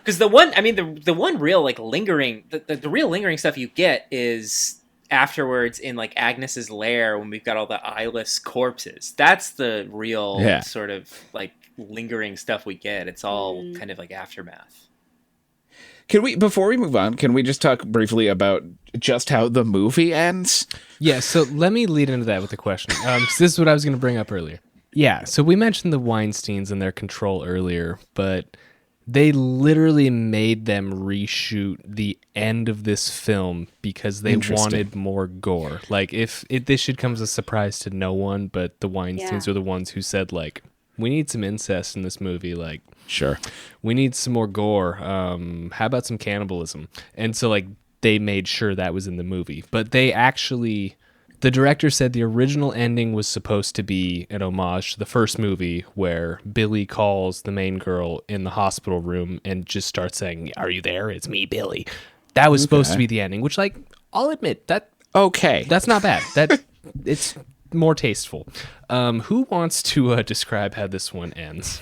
Because the one real like lingering, the real lingering stuff you get is afterwards in like Agnes's lair when we've got all the eyeless corpses. That's the real sort of like lingering stuff we get. It's all kind of like aftermath. Before we move on, can we just talk briefly about just how the movie ends? Yeah, so let me lead into that with a question. 'Cause this is what I was going to bring up earlier. Yeah, so we mentioned the Weinsteins and their control earlier, but they literally made them reshoot the end of this film because they wanted more gore. Like, this should come as a surprise to no one, but the Weinsteins are the ones who said, like, we need some incest in this movie. Like, sure, we need some more gore. How about some cannibalism? And so, like, they made sure that was in the movie. But they actually... The director said the original ending was supposed to be an homage to the first movie where Billy calls the main girl in the hospital room and just starts saying, "Are you there? It's me, Billy." That was supposed to be the ending, which, like, I'll admit, that's not bad. It's more tasteful. Who wants to describe how this one ends?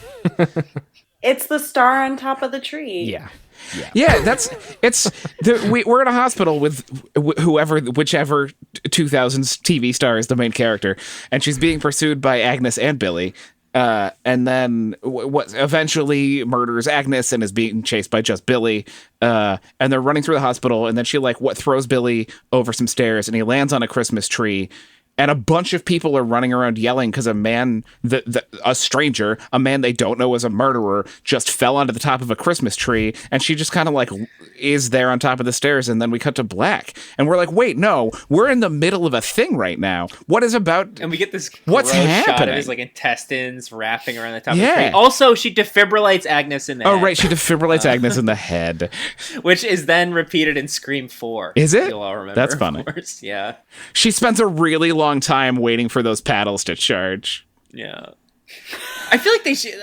It's the star on top of the tree. Yeah. Yeah, we're in a hospital with whichever 2000s TV star is the main character, and she's being pursued by Agnes and Billy, and then what eventually murders Agnes and is being chased by just Billy, and they're running through the hospital, and then she throws Billy over some stairs, and he lands on a Christmas tree. And a bunch of people are running around yelling because a man, a stranger, a man they don't know as a murderer, just fell onto the top of a Christmas tree. And she just kind of like is there on top of the stairs. And then we cut to black. And we're like, wait, no, we're in the middle of a thing right now. What is about... And we get this what's happening? Shot of his like intestines wrapping around the top of the tree. Also, she defibrillates Agnes in the head. Oh, right. She defibrillates Agnes in the head. Which is then repeated in Scream 4. Is it? You'll all remember. That's funny. Of course. Yeah. She spends a really long time waiting for those paddles to charge. Yeah. I feel like they should...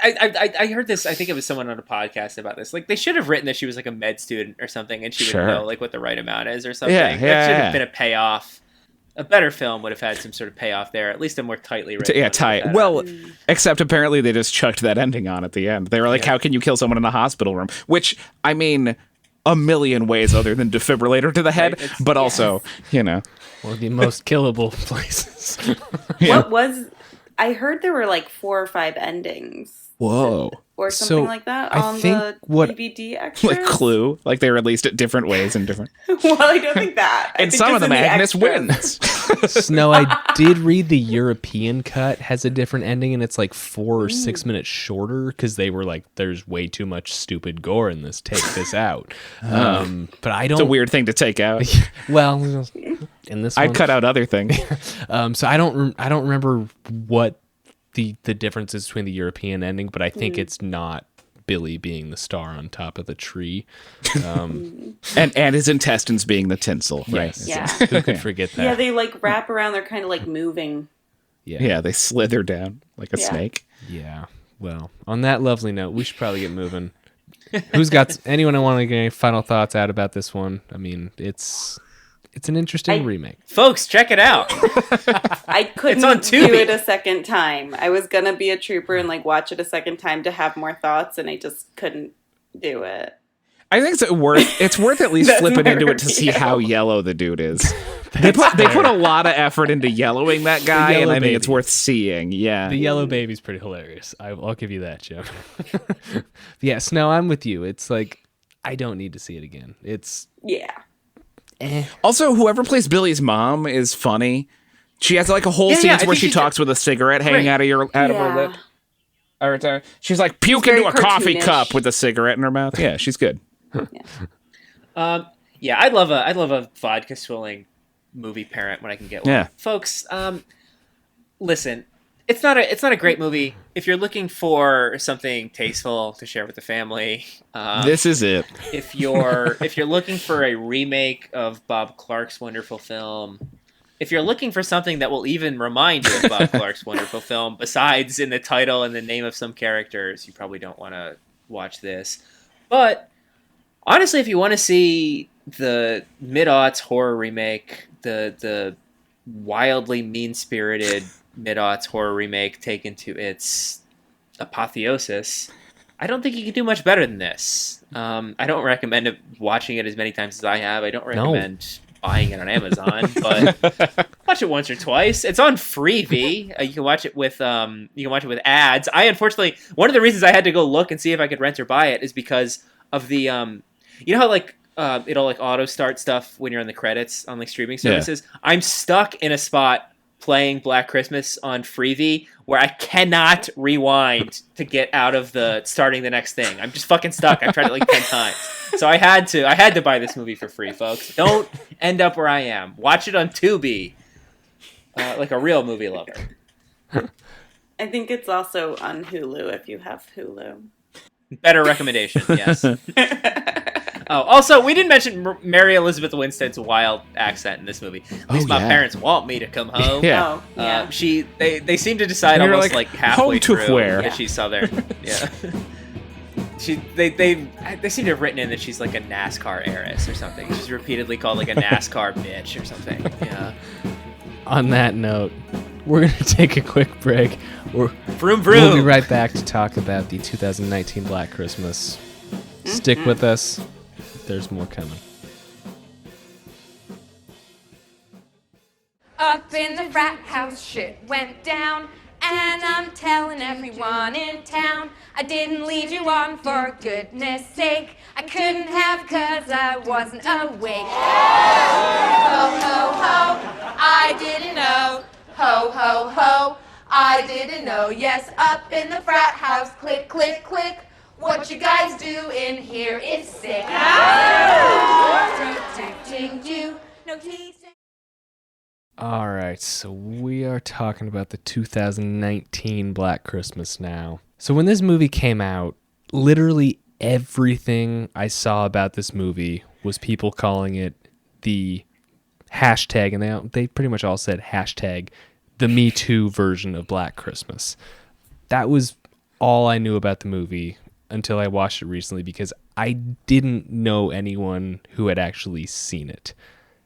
I heard this, I think it was someone on a podcast about this. Like, they should have written that she was like a med student or something, and she would know like what the right amount is or something. That should have been a payoff. A better film would have had some sort of payoff there, at least a more tightly written one. Tight. Well, except apparently they just chucked that ending on at the end. They were like, how can you kill someone in a hospital room? Which, I mean... a million ways other than defibrillator to the head, but also, one of the most killable places. What was... I heard there were like 4 or 5 endings. Whoa. Or something like that on the DVD extras. Like Clue, like they released it different ways and different... Well, I don't think that. And some of them, Agnes wins. Snow, I did read the European cut has a different ending, and it's like 4 or 6 minutes shorter because they were like, there's way too much stupid gore in this. Take this out. But I don't... It's a weird thing to take out. Well, in this one... I'd cut out other things. So I don't remember what the difference is between the European ending, but I think it's not Billy being the star on top of the tree. And his intestines being the tinsel, right? Yeah. Who could forget that? Yeah, they like wrap around, they're kind of like moving. Yeah, they slither down like a snake. Yeah. Well, on that lovely note, we should probably get moving. Who's got... Anyone want to get any final thoughts out about this one? I mean, it's an interesting remake. Folks, check it out. I couldn't do it a second time. I was going to be a trooper and like watch it a second time to have more thoughts, and I just couldn't do it. I think it's worth at least flipping into it to see how yellow the dude is. They put a lot of effort into yellowing that guy, and I think it's worth seeing. Yeah, the yellow baby's pretty hilarious. I'll give you that, Jim. Yeah, Snow, I'm with you. It's like, I don't need to see it again. It's Also, whoever plays Billy's mom is funny. She has like a whole scene where she talks with a cigarette hanging out of her lip. Or she's like puke into a coffee cup with a cigarette in her mouth. Yeah, she's good. I'd love a vodka swilling movie parent when I can get one. Yeah. Folks, listen, it's not a great movie. If you're looking for something tasteful to share with the family, this is it. If you're looking for a remake of Bob Clark's wonderful film, if you're looking for something that will even remind you of Bob Clark's wonderful film, besides in the title and the name of some characters, you probably don't want to watch this. But honestly, if you want to see the mid-aughts horror remake, the wildly mean-spirited mid-aughts horror remake taken to its apotheosis, I don't think you can do much better than this. I don't recommend watching it as many times as I have. I don't recommend buying it on Amazon, but watch it once or twice. It's on Freevee. You can watch it with ads. I unfortunately, one of the reasons I had to go look and see if I could rent or buy it is because of the you know how like it'll like auto start stuff when you're on the credits on like streaming services. Yeah. I'm stuck in a spot playing Black Christmas on Freevee where I cannot rewind to get out of the starting the next thing. I'm just fucking stuck. I've tried it like 10 times. So I had to buy this movie for free, folks. Don't end up where I am. Watch it on Tubi, like a real movie lover. I think it's also on Hulu if you have Hulu. Better recommendation, yes. Oh, also, we didn't mention Mary Elizabeth Winstead's wild accent in this movie. At least my parents want me to come home. Yeah. Oh, yeah. They seem to decide almost like halfway through that she's Southern. Yeah. They seem to have written in that she's like a NASCAR heiress or something. She's repeatedly called like a NASCAR bitch or something. Yeah. On that note, we're going to take a quick break. Vroom vroom. We'll be right back to talk about the 2019 Black Christmas. Stick with us. There's more coming. Up in the frat house, shit went down, and I'm telling everyone in town, I didn't lead you on for goodness sake. I couldn't have 'cause I wasn't awake. Ho, ho, ho, I didn't know. Ho, ho, ho, I didn't know. Yes, up in the frat house, click, click, click. What you guys do in here is sick. Protecting you, no teasing. All right, so we are talking about the 2019 Black Christmas now. So when this movie came out, literally everything I saw about this movie was people calling it the hashtag, and they pretty much all said hashtag the Me Too version of Black Christmas. That was all I knew about the movie until I watched it recently because I didn't know anyone who had actually seen it.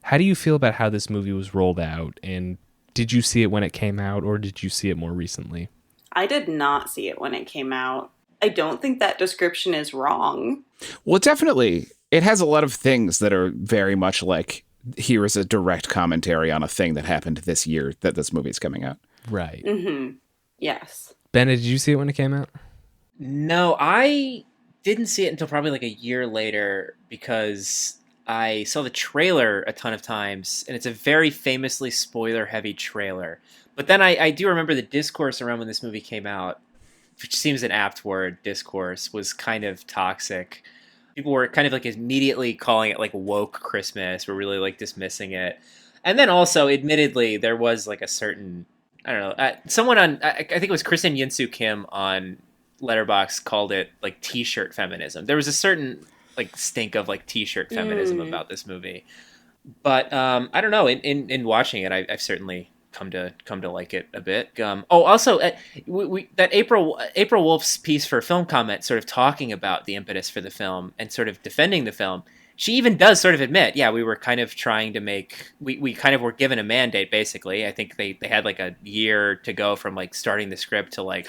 How do you feel about how this movie was rolled out, and did you see it when it came out, or did you see it more recently? I did not see it when it came out. I don't think that description is wrong. Well, definitely. It has a lot of things that are very much like, here is a direct commentary on a thing that happened this year that this movie's coming out. Right. Mm-hmm. Yes. Bennett, did you see it when it came out? No, I didn't see it until probably like a year later because I saw the trailer a ton of times, and it's a very famously spoiler-heavy trailer. But then I do remember the discourse around when this movie came out, which seems an apt word, discourse, was kind of toxic. People were kind of like immediately calling it like woke Christmas, were really like dismissing it. And then also, admittedly, there was like a certain, I don't know, someone on, I think it was Kristen Yinsu Kim on Letterboxd called it like t-shirt feminism. There was a certain like stink of like t-shirt feminism about this movie, but I don't know. In watching it, I've certainly come to like it a bit. Also, that April Wolf's piece for Film Comment, sort of talking about the impetus for the film and sort of defending the film. She even does sort of admit, yeah, we were kind of trying to make, we kind of were given a mandate basically. I think they had like a year to go from like starting the script to like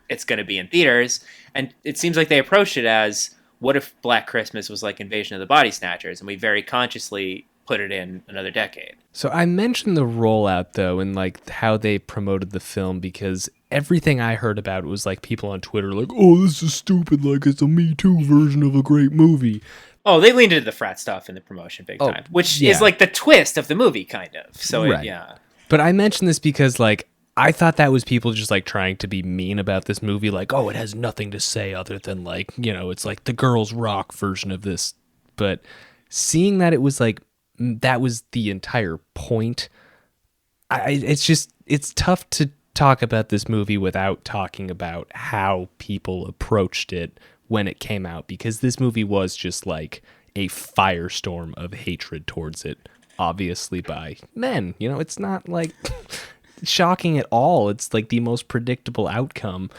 it's going to be in theaters, and it seems like they approached it as, what if Black Christmas was like Invasion of the Body Snatchers, and we very consciously put it in another decade. So I mentioned the rollout though, and like how they promoted the film, because everything I heard about it was like people on Twitter like, oh, this is stupid, like it's a Me Too version of a great movie. Oh, they leaned into the frat stuff in the promotion big time, which is like the twist of the movie, kind of. So right. Yeah. But I mentioned this because like I thought that was people just like trying to be mean about this movie, like, oh, it has nothing to say other than like, you know, it's like the girls rock version of this. But seeing that it was like, that was the entire point, it's tough to talk about this movie without talking about how people approached it when it came out, because this movie was just like a firestorm of hatred towards it obviously by men. You know, it's not like shocking at all. It's like the most predictable outcome.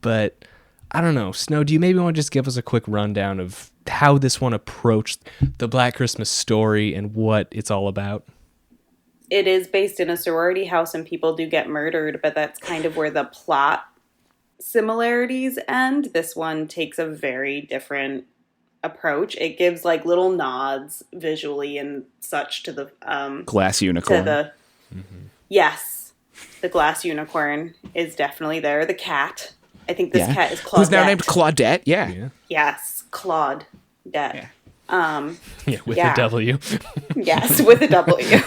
But I don't know, Snow, do you maybe want to just give us a quick rundown of how this one approached the Black Christmas story and what it's all about? It is based in a sorority house and people do get murdered, but that's kind of where the plot similarities end. This one takes a very different approach. It gives like little nods visually and such to the glass unicorn. Yes, the glass unicorn is definitely there. The cat. I think this cat is Claudette. Who's now named Claudette. Yeah. Yes, Claudette. Yeah. With a W. Yes, with a W.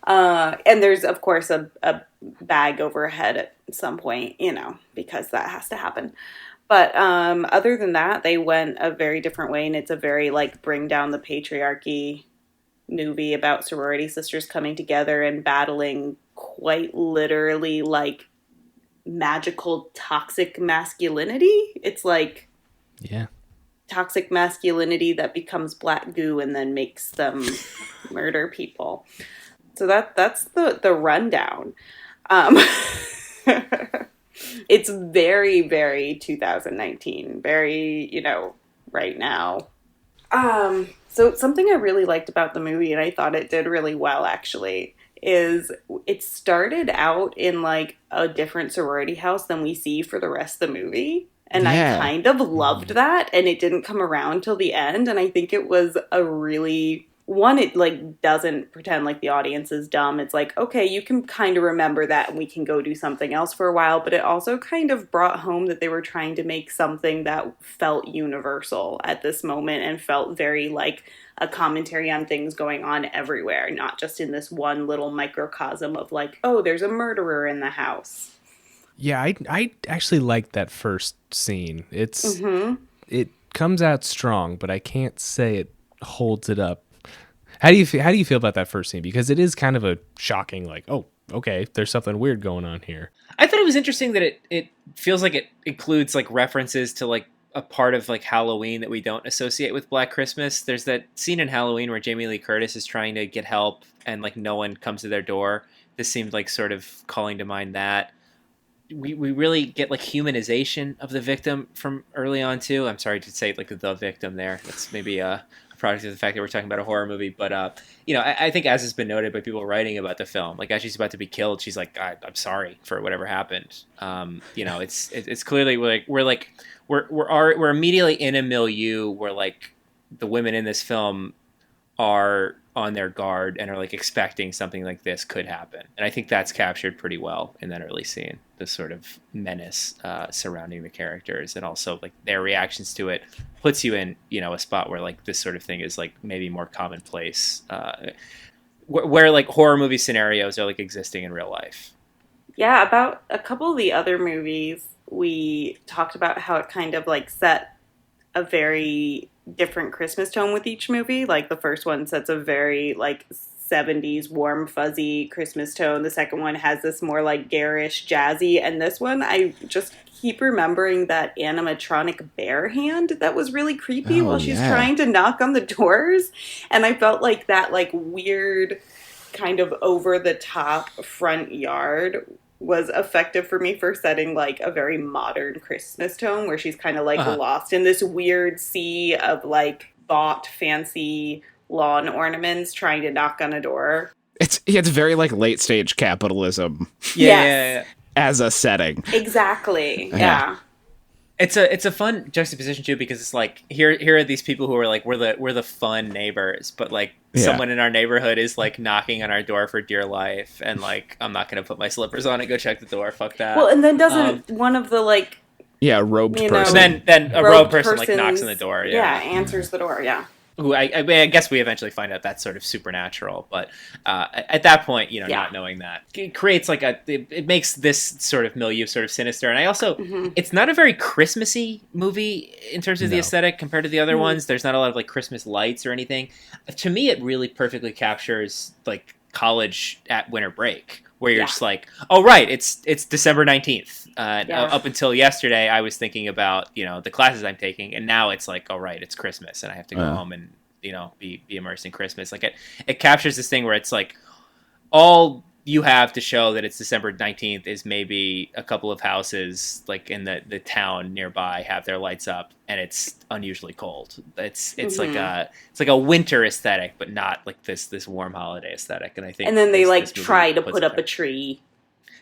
And there's, of course, a bag overhead at some point, you know, because that has to happen. But other than that, they went a very different way, and it's a very, like, bring down the patriarchy movie about sorority sisters coming together and battling quite literally, like, magical toxic masculinity. It's like toxic masculinity that becomes black goo and then makes them murder people. So that's the rundown. It's very, very 2019, very, you know, right now. So something I really liked about the movie, and I thought it did really well actually, is it started out in like a different sorority house than we see for the rest of the movie. And I kind of loved that, and it didn't come around till the end. And I think it was a really, one, it like doesn't pretend like the audience is dumb. It's like, okay, you can kind of remember that and we can go do something else for a while. But it also kind of brought home that they were trying to make something that felt universal at this moment and felt very like a commentary on things going on everywhere, not just in this one little microcosm of like, oh, there's a murderer in the house. Yeah, I actually liked that first scene. It's it comes out strong, but I can't say it holds it up. How do you feel about that first scene? Because it is kind of a shocking, like, oh, okay, there's something weird going on here. I thought it was interesting that it feels like it includes like references to like a part of like Halloween that we don't associate with Black Christmas. There's that scene in Halloween where Jamie Lee Curtis is trying to get help and like no one comes to their door. This seemed like sort of calling to mind that. We really get like humanization of the victim from early on too. I'm sorry to say like the victim there. That's maybe a product of the fact that we're talking about a horror movie. But you know, I think as has been noted by people writing about the film, like as she's about to be killed, she's like, I'm sorry for whatever happened. You know, it's clearly we're immediately in a milieu where like the women in this film are on their guard and are like expecting something like this could happen. And I think that's captured pretty well in that early scene, the sort of menace surrounding the characters, and also like their reactions to it puts you in, you know, a spot where like this sort of thing is like maybe more commonplace, where like horror movie scenarios are like existing in real life. Yeah, about a couple of the other movies, we talked about how it kind of like set a very different Christmas tone with each movie. Like the first one sets a very like 70s warm fuzzy Christmas tone. The second one has this more like garish jazzy, and this one I just keep remembering that animatronic bear hand that was really creepy while she's trying to knock on the doors, and I felt like that like weird kind of over the top front yard was effective for me for setting like a very modern Christmas tone where she's kind of like lost in this weird sea of like bought fancy lawn ornaments trying to knock on a door. It's very like late stage capitalism. Yeah. As a setting. Exactly. Yeah. It's a fun juxtaposition too, because it's like here are these people who are like we're the fun neighbors, but like someone in our neighborhood is like knocking on our door for dear life, and like I'm not gonna put my slippers on and go check the door. Fuck that. Well, and then doesn't one of the like robed person, and then a robed person like knocks on the door. Yeah, answers the door. Yeah. Who I guess we eventually find out that's sort of supernatural, but at that point, you know, not knowing that, it creates like it makes this sort of milieu sort of sinister. And I also, it's not a very Christmassy movie in terms of the aesthetic compared to the other ones. There's not a lot of like Christmas lights or anything. To me, it really perfectly captures like college at winter break, where you're just like, oh right, it's December 19th. Up until yesterday, I was thinking about, you know, the classes I'm taking, and now it's like, oh right, it's Christmas, and I have to go home and, be immersed in Christmas. Like it captures this thing where it's like all you have to show that it's December 19th is maybe a couple of houses like in the town nearby have their lights up, and it's unusually cold. It's like a winter aesthetic, but not like this warm holiday aesthetic. And I think, and then they like try to put up a tree.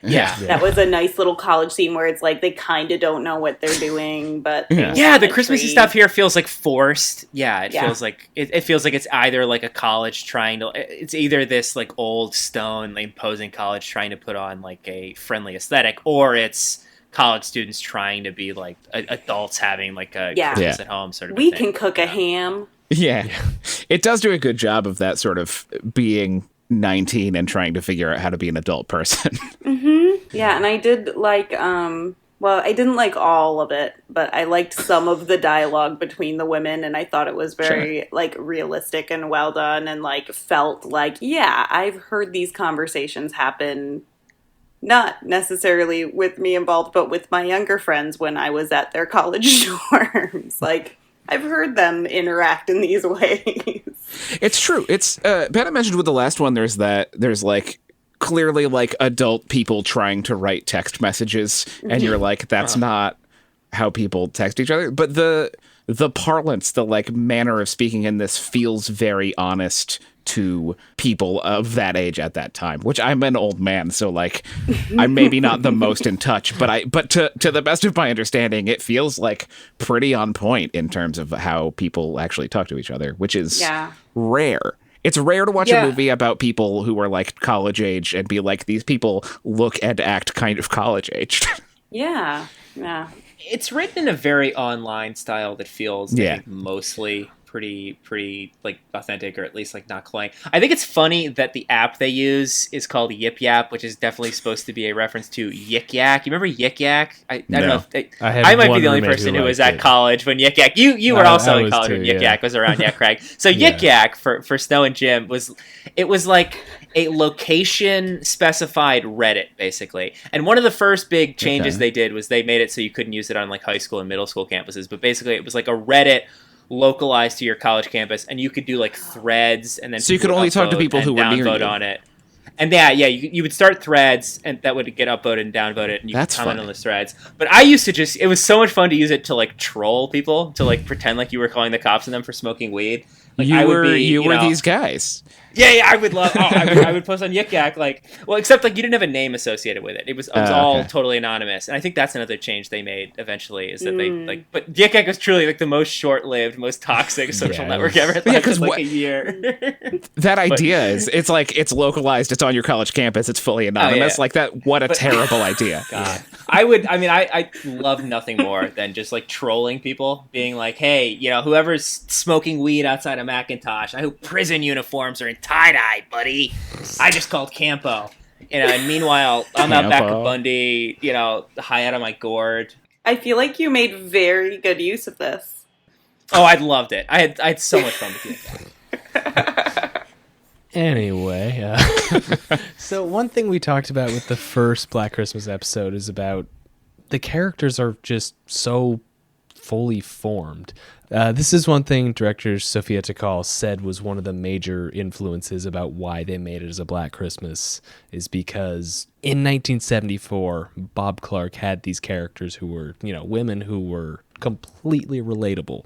Yeah. That was a nice little college scene where it's like they kind of don't know what they're doing, but the Christmassy stuff here feels like forced. It feels like it feels like it's either like a college trying to. It's either this like old stone like, imposing college trying to put on like a friendly aesthetic, or it's college students trying to be like adults having like a Christmas at home sort of. We thing. Can cook a ham. Yeah, it does do a good job of that sort of being 19 and trying to figure out how to be an adult person. Yeah, and I did like, well, I didn't like all of it, but I liked some of the dialogue between the women, and I thought it was very, like, realistic and well done, and, like, felt like, yeah, I've heard these conversations happen, not necessarily with me involved, but with my younger friends when I was at their college dorms. Like, I've heard them interact in these ways. It's true. It's Bennett mentioned with the last one. There's like clearly like adult people trying to write text messages, and you're like, that's not how people text each other. But the parlance, the like manner of speaking in this feels very honest to people of that age at that time, which I'm an old man, so like I'm maybe not the most in touch, but to the best of my understanding, it feels like pretty on point in terms of how people actually talk to each other, which is rare. It's rare to watch a movie about people who are like college age and be like, these people look and act kind of college aged. Yeah. It's written in a very online style that feels I think, mostly pretty like authentic, or at least like not cloying. I think it's funny that the app they use is called Yip Yap, which is definitely supposed to be a reference to Yik Yak. You remember Yik Yak? I don't know. I might be the only person who was at college when Yik Yak. You were also in college when Yik Yak was around. Yeah, Craig. So Yik Yak for Snow and Jim was like a location specified Reddit, basically. And one of the first big changes they did was they made it so you couldn't use it on like high school and middle school campuses, but basically it was like a Reddit localized to your college campus, and you could do like threads, and then so you could only talk to people who were near you on it. And you would start threads, and that would get upvoted and downvoted, and you could comment on those threads. But I used to it was so much fun to use it to like troll people, to like pretend like you were calling the cops on them for smoking weed. Like, you were these guys. Yeah, I would love. I would post on Yik Yak, like, well, except like you didn't have a name associated with it. It was all totally anonymous, and I think that's another change they made eventually. Is that they like, but Yik Yak was truly like the most short-lived, most toxic social network ever. It lasted like a year. That idea is, it's like it's localized, it's on your college campus, it's fully anonymous. Like that. What a terrible idea. God. I love nothing more than just like trolling people, being like, hey, whoever's smoking weed outside of Macintosh, I hope prison uniforms are in tie-dye, buddy. I just called Campo. And meanwhile, I'm out back of Bundy, high out of my gourd. I feel like you made very good use of this. Oh, I loved it. I had so much fun with you. Anyway, so one thing we talked about with the first Black Christmas episode is about the characters are just so fully formed. This is one thing director Sophia Takal said was one of the major influences about why they made it as a Black Christmas, is because in 1974, Bob Clark had these characters who were, women who were completely relatable.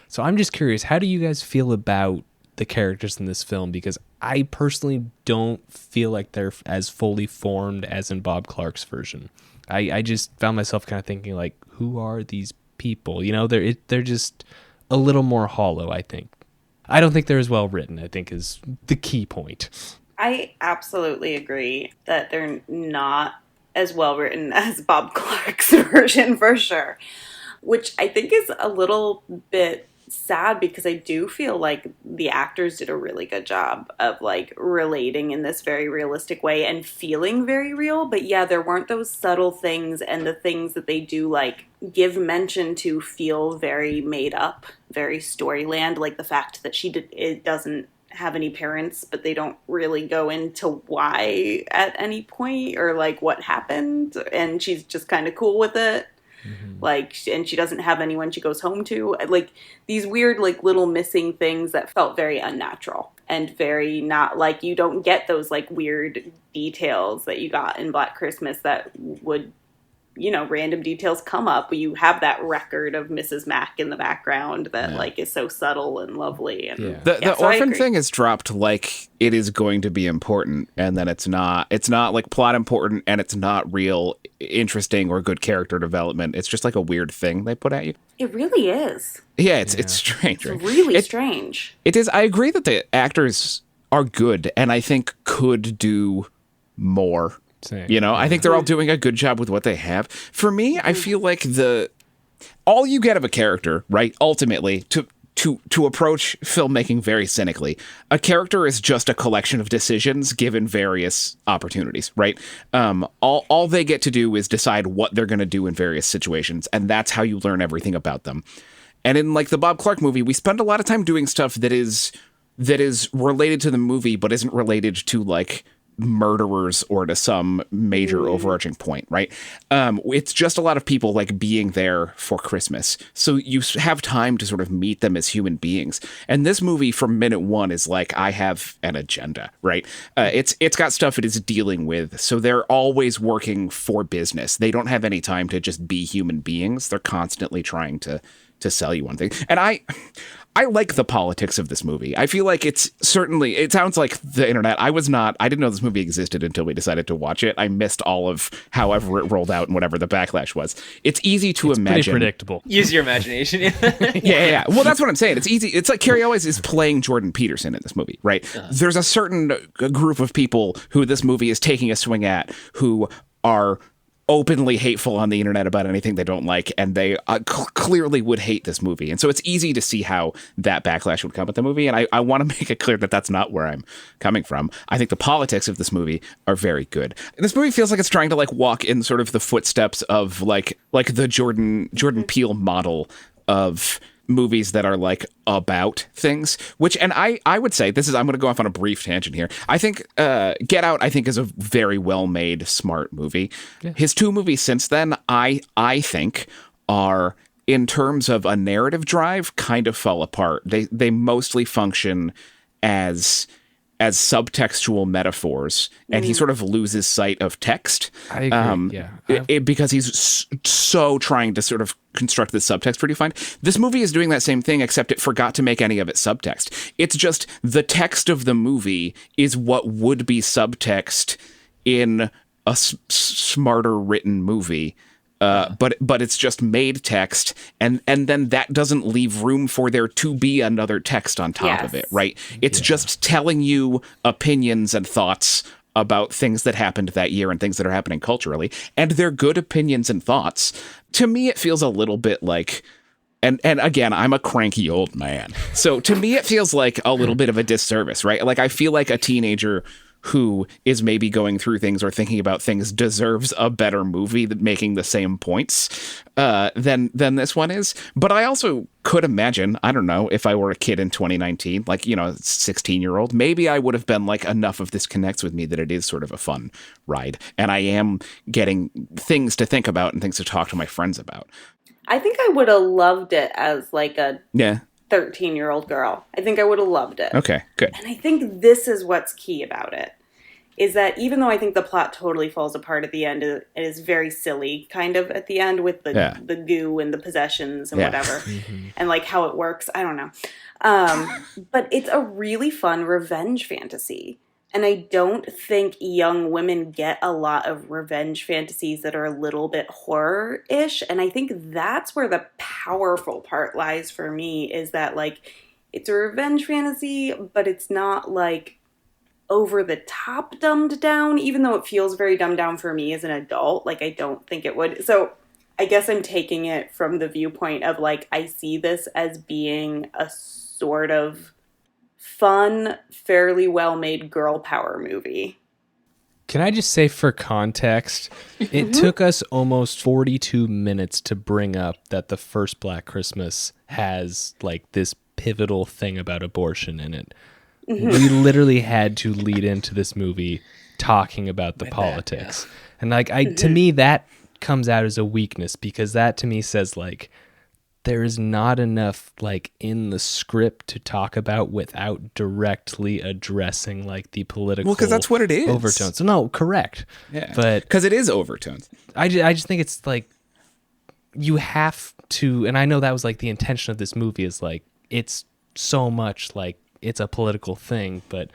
So I'm just curious, how do you guys feel about the characters in this film? Because I personally don't feel like they're as fully formed as in Bob Clark's version. I just found myself kind of thinking, like, who are these people? They're just a little more hollow, I think. I don't think they're as well written, I think, is the key point. I absolutely agree that they're not as well written as Bob Clark's version, for sure. Which I think is a little bit sad, because I do feel like the actors did a really good job of like relating in this very realistic way and feeling very real. But yeah, there weren't those subtle things, and the things that they do like give mention to feel very made up, very Storyland, like the fact that it doesn't have any parents, but they don't really go into why at any point or like what happened, and she's just kind of cool with it. like, and she doesn't have anyone she goes home to. Like, these weird, like, little missing things that felt very unnatural and very not, like, you don't get those, like, weird details that you got in Black Christmas that would, you know, random details come up. You have that record of Mrs. Mack in the background that like is so subtle and lovely. And the orphan thing is dropped like it is going to be important, and then it's not like plot important, and it's not real interesting or good character development. It's just like a weird thing they put at you. It really is. Yeah, it's strange. It's really strange. It is. I agree that the actors are good, and I think could do more. Same. You know, I think they're all doing a good job with what they have. For me, I feel like all you get of a character, right? Ultimately, to approach filmmaking very cynically, a character is just a collection of decisions given various opportunities, right? All they get to do is decide what they're going to do in various situations, and that's how you learn everything about them. And in like the Bob Clark movie, we spend a lot of time doing stuff that is related to the movie, but isn't related to like murderers or to some major overarching point, right? It's just a lot of people like being there for Christmas. So you have time to sort of meet them as human beings. And this movie from minute one is like, I have an agenda, right? It's got stuff it is dealing with. So they're always working for business. They don't have any time to just be human beings. They're constantly trying to sell you one thing. And I like the politics of this movie. I feel like it sounds like the internet. I didn't know this movie existed until we decided to watch it. I missed all of however it rolled out and whatever the backlash was. It's easy to imagine. Pretty predictable. Use your imagination. Yeah. Well, that's what I'm saying. It's easy. It's like Carrie Elwes is playing Jordan Peterson in this movie, right? There's a certain group of people who this movie is taking a swing at who are openly hateful on the internet about anything they don't like, and they clearly would hate this movie. And so it's easy to see how that backlash would come at the movie, and I want to make it clear that that's not where I'm coming from. I think the politics of this movie are very good. This movie feels like it's trying to like walk in sort of the footsteps of like the Jordan Peele model of movies that are like about things, which, and I would say this is, I'm going to go off on a brief tangent here. I think Get Out, I think, is a very well made, smart movie. Yeah. His two movies since then, I think are, in terms of a narrative drive, kind of fell apart. They mostly function as subtextual metaphors, and he sort of loses sight of text. I agree. Because he's so trying to sort of construct this subtext pretty fine. This movie is doing that same thing, except it forgot to make any of it subtext. It's just the text of the movie is what would be subtext in a smarter written movie. But it's just made text, and then that doesn't leave room for there to be another text on top of it, right? It's just telling you opinions and thoughts about things that happened that year and things that are happening culturally, and they're good opinions and thoughts. To me, it feels a little bit like, and again, I'm a cranky old man, so to me it feels like a little bit of a disservice, right? Like I feel like a teenager who is maybe going through things or thinking about things deserves a better movie than making the same points than this one is. But I also could imagine, I don't know, if I were a kid in 2019, like, you know, 16-year-old, maybe I would have been like, enough of this connects with me that it is sort of a fun ride. And I am getting things to think about and things to talk to my friends about. I think I would have loved it as like a 13-year-old girl. I think I would have loved it. Okay, good. And I think this is what's key about it, is that even though I think the plot totally falls apart at the end, it is very silly kind of at the end with the goo and the possessions and whatever, and like how it works. I don't know. But it's a really fun revenge fantasy. And I don't think young women get a lot of revenge fantasies that are a little bit horror-ish. And I think that's where the powerful part lies for me, is that, like, it's a revenge fantasy, but it's not, like, over-the-top dumbed down, even though it feels very dumbed down for me as an adult. Like, I don't think it would. So I guess I'm taking it from the viewpoint of, like, I see this as being a sort of fun, fairly well-made girl power movie. Can I just say, for context, it took us almost 42 minutes to bring up that the first Black Christmas has like this pivotal thing about abortion in it. We literally had to lead into this movie talking about the politics. And like to me, that comes out as a weakness, because that to me says like there is not enough like in the script to talk about without directly addressing like the political. Well, because that's what it is. Overtones. So, no, correct. Yeah, but because it is overtones. I just think it's like you have to, and I know that was like the intention of this movie is like it's so much like it's a political thing, but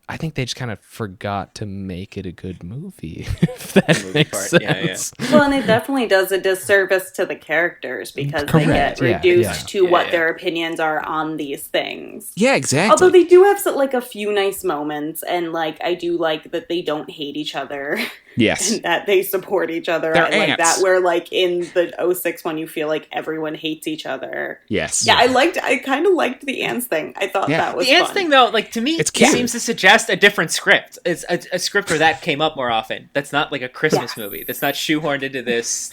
I think they just kind of forgot to make it a good movie, if that makes sense. Yeah. Well, and it definitely does a disservice to the characters because they get reduced to what their opinions are on these things. Yeah, exactly. Although they do have like a few nice moments, and like I do like that they don't hate each other. Yes. And that they support each other. They're I like ants. that where like in the '06 one you feel like everyone hates each other. Yes. Yeah, I kind of liked the ants thing. I thought that was the ants fun. thing though, like to me, It's it cute. seems to suggest a different script. It's a script where that came up more often. That's not like a Christmas movie. That's not shoehorned into this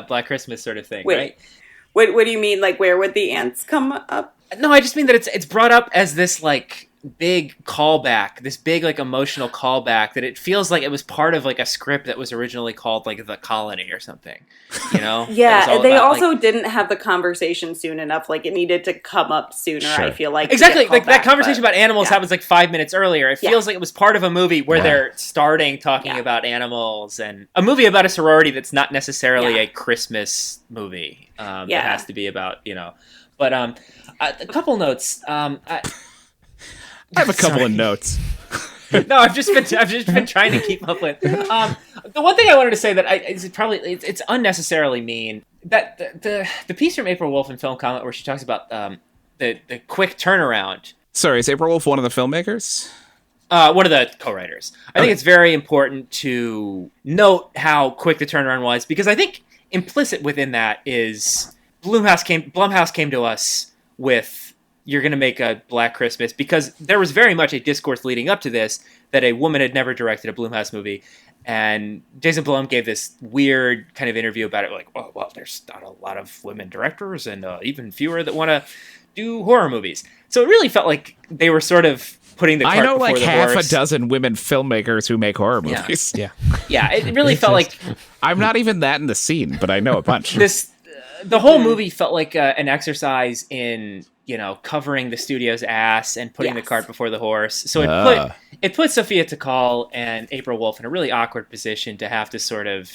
Black Christmas sort of thing, right? What do you mean? Like where would the ants come up? No, I just mean that it's brought up as this like big callback, this big like emotional callback that it feels like it was part of like a script that was originally called like The Colony or something, you know? Yeah, they also didn't have the conversation soon enough. Like it needed to come up sooner. Sure. I feel like exactly like that back, conversation about animals happens like 5 minutes earlier. It feels like it was part of a movie where they're starting talking about animals, and a movie about a sorority that's not necessarily a Christmas movie. That has to be about, you know. But a couple notes. I have a couple of notes. No, I've just been trying to keep up with. The one thing I wanted to say that it's unnecessarily mean that the piece from April Wolf in Film Comment where she talks about the quick turnaround. Sorry, is April Wolf one of the filmmakers? One of the co-writers. I think it's very important to note how quick the turnaround was, because I think implicit within that is Blumhouse came to us with, you're going to make a Black Christmas, because there was very much a discourse leading up to this that a woman had never directed a Blumhouse movie. And Jason Blum gave this weird kind of interview about it, like, oh, well, there's not a lot of women directors and even fewer that want to do horror movies. So it really felt like they were sort of putting the cart before the horse. I know like half a dozen women filmmakers who make horror movies. Yeah, it really felt like... I'm not even that in the scene, but I know a bunch. The whole movie felt like an exercise in, you know, covering the studio's ass and putting the cart before the horse. So it put Sophia Takal and April Wolf in a really awkward position to have to sort of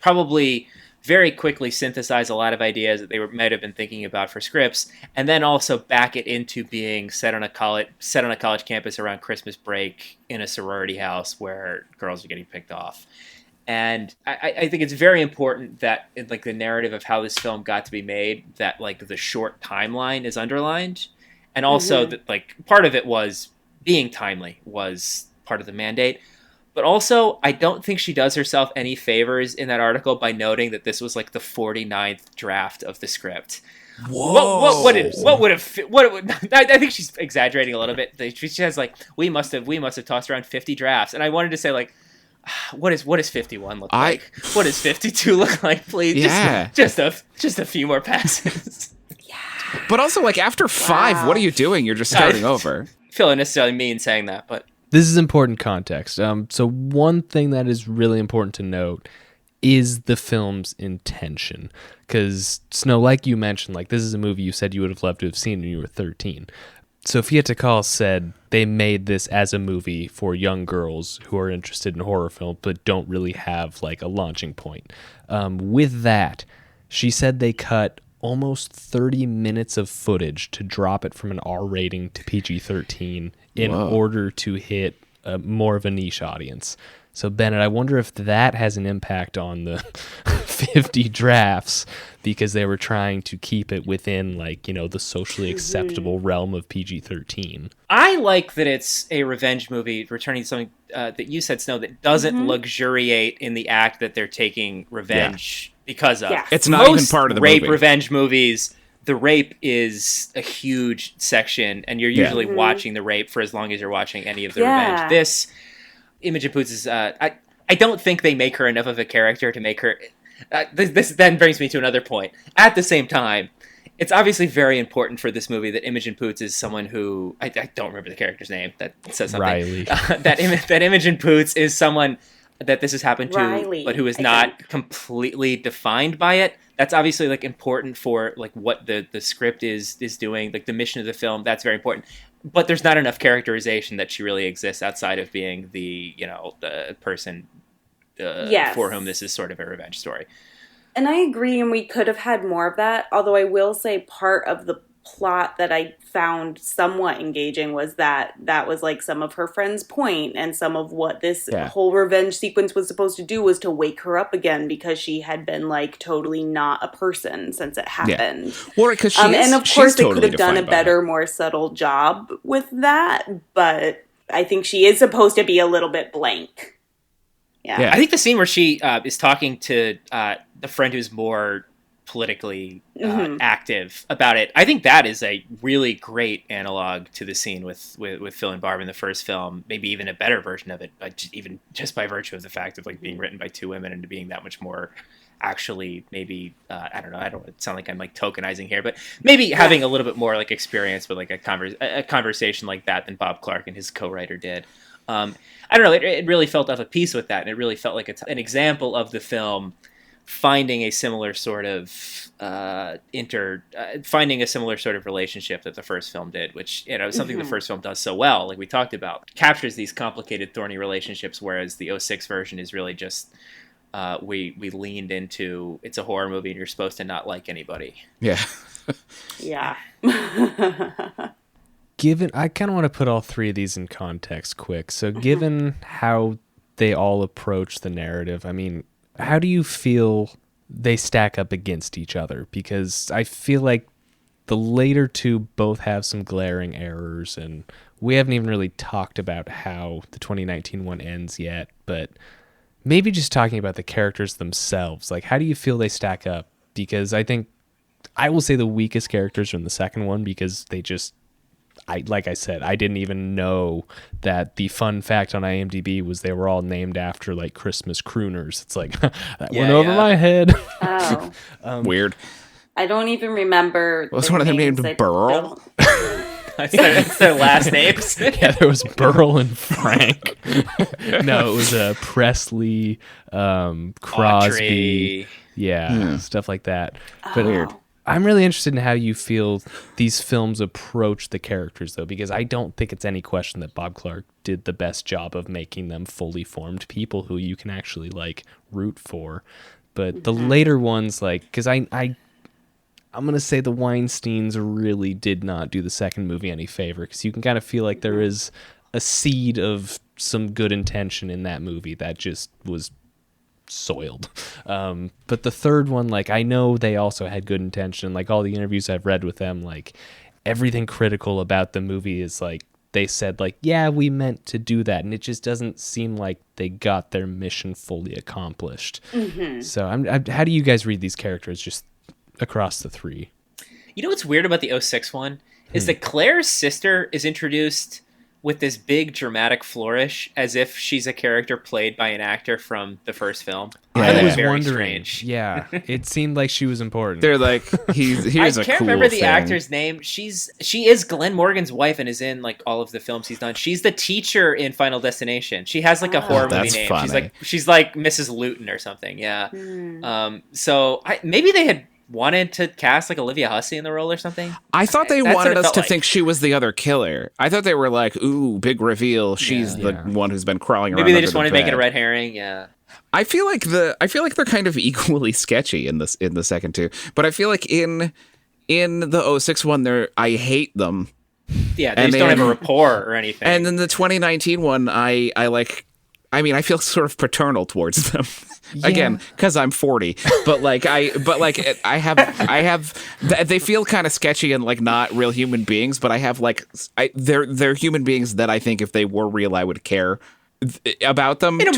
probably very quickly synthesize a lot of ideas that they might have been thinking about for scripts, and then also back it into being set on a college campus around Christmas break in a sorority house where girls are getting picked off. And I think it's very important that in like the narrative of how this film got to be made, that like the short timeline is underlined. And also that like part of it was being timely was part of the mandate. But also, I don't think she does herself any favors in that article by noting that this was like the 49th draft of the script. Whoa! I think she's exaggerating a little bit. She says like, we must have tossed around 50 drafts. And I wanted to say like, what does 51 look like? What does 52 look like? Please, just a few more passes. But also, like after 5, what are you doing? You're just starting over. I feel unnecessarily mean saying that, but this is important context. So one thing that is really important to note is the film's intention, because Snow, like you mentioned, like this is a movie you said you would have loved to have seen when you were 13. Sophia Takal said they made this as a movie for young girls who are interested in horror film but don't really have like a launching point. With that, she said they cut almost 30 minutes of footage to drop it from an R rating to PG-13 in order to hit more of a niche audience. So, Bennett, I wonder if that has an impact on the 50 drafts, because they were trying to keep it within, like, you know, the socially acceptable realm of PG-13. I like that it's a revenge movie, returning to something that you said, Snow, that doesn't luxuriate in the act that they're taking revenge because of. Yeah. It's not even part of the rape movie. Revenge movies, the rape is a huge section, and you're usually watching the rape for as long as you're watching any of the revenge. This... Imogen Poots is, I don't think they make her enough of a character to make her, this then brings me to another point. At the same time, it's obviously very important for this movie that Imogen Poots is someone who, I don't remember the character's name, that says something. Riley. That Imogen Poots is someone that this has happened to, Riley, but who is I not think. completely defined by it. That's obviously like important for like what the script is doing, like the mission of the film. That's very important. But there's not enough characterization that she really exists outside of being the, you know, the person Yes. for whom this is sort of a revenge story. And I agree, and we could have had more of that. Although I will say part of the plot that I found somewhat engaging was that was like some of her friend's point, and some of what this whole revenge sequence was supposed to do was to wake her up again, because she had been like totally not a person since it happened. Yeah. Well, because and of course they could have done a better, more subtle job with that, but I think she is supposed to be a little bit blank. Yeah. I think the scene where she is talking to the friend who's more politically active about it, I think that is a really great analog to the scene with Phil and Barb in the first film. Maybe even a better version of it, even just by virtue of the fact of like being written by two women and being that much more actually maybe I don't know. I don't sound like I'm like tokenizing here, but maybe having a little bit more like experience with like a conversation like that than Bob Clark and his co-writer did. I don't know. It really felt of a piece with that, and it really felt like it's an example of the film finding a similar sort of finding a similar sort of relationship that the first film did, which, you know, is something the first film does so well, like we talked about, captures these complicated, thorny relationships, whereas the 06 version is really just we leaned into, it's a horror movie and you're supposed to not like anybody. Yeah. Yeah. I kind of want to put all three of these in context quick. So given how they all approach the narrative, I mean, how do you feel they stack up against each other? Because I feel like the later two both have some glaring errors, and we haven't even really talked about how the 2019 one ends yet, but maybe just talking about the characters themselves. Like, how do you feel they stack up? Because I think I will say the weakest characters are in the second one, because they just, like I said, I didn't even know that the fun fact on IMDb was they were all named after like Christmas crooners. It's like, that went over my head. Oh. Weird. I don't even remember. Was one of them named Burl? That's their last names. Yeah, there was Burl and Frank. No, it was Presley, Crosby. Audrey. Stuff like that. But Weird. I'm really interested in how you feel these films approach the characters, though, because I don't think it's any question that Bob Clark did the best job of making them fully formed people who you can actually like root for. But the later ones, like, because I'm going to say the Weinsteins really did not do the second movie any favor, because you can kind of feel like there is a seed of some good intention in that movie that just was soiled. But the third one, like, I know they also had good intention. Like, all the interviews I've read with them, like, everything critical about the movie is like, they said like, yeah, we meant to do that, and it just doesn't seem like they got their mission fully accomplished. So how do you guys read these characters just across the three? You know what's weird about the 06 one is that Claire's sister is introduced with this big dramatic flourish as if she's a character played by an actor from the first film. I was very wondering. strange. Yeah, it seemed like she was important. They're like, here's I a can't cool remember the thing. actor's name. She is Glen Morgan's wife and is in like all of the films he's done. She's the teacher in Final Destination. She has like a horror movie that's name. funny. She's like Mrs. Luton or something. Yeah. So maybe they had wanted to cast like Olivia Hussey in the role or something. I thought they That's wanted what it us felt to like. think she was the other killer. I thought they were like, ooh, big reveal. She's the one who's been crawling around. Maybe they under just the wanted to make it bed. a red herring. Yeah. I feel like they're kind of equally sketchy in the second two. But I feel like in the 06 one, I hate them. Yeah, they just don't have a rapport or anything. And then the 2019 one, I like. I mean, I feel sort of paternal towards them. Again, because I'm 40. But I have. They feel kind of sketchy and like not real human beings. But I have like, they're human beings that I think if they were real, I would care about them in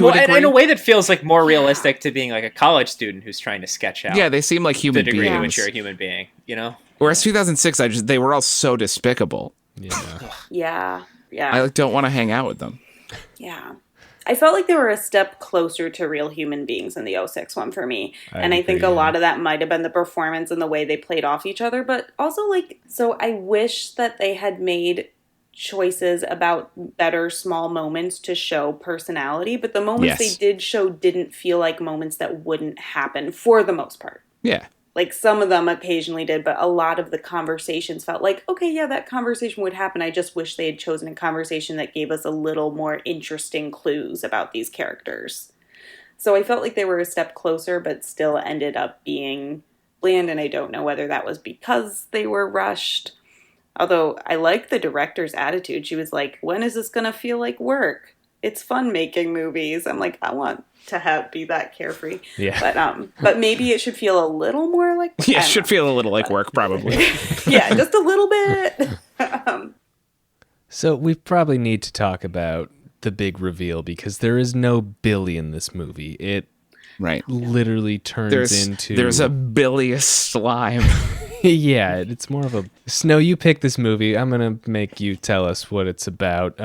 a way that feels like more realistic to being like a college student who's trying to sketch out. Yeah, they seem like human the degree beings. to which you're a human being, you know. Whereas 2006, they were all so despicable. Yeah. I don't want to hang out with them. Yeah. I felt like they were a step closer to real human beings in the 06 one for me. I think a lot of that might have been the performance and the way they played off each other. But also, like, so I wish that they had made choices about better small moments to show personality, but the moments they did show didn't feel like moments that wouldn't happen for the most part. Yeah. Like, some of them occasionally did, but a lot of the conversations felt like, okay, yeah, that conversation would happen. I just wish they had chosen a conversation that gave us a little more interesting clues about these characters. So I felt like they were a step closer, but still ended up being bland, and I don't know whether that was because they were rushed. Although I like the director's attitude. She was like, when is this going to feel like work? It's fun making movies. I'm like, I want to be that carefree. Yeah. But maybe it should feel a little more like Yeah, it should feel a little like work, probably. Yeah, just a little bit. So we probably need to talk about the big reveal, because there is no Billy in this movie. It literally turns into... There's a bilious slime. Yeah, it's more of a... Snow, you picked this movie. I'm going to make you tell us what it's about.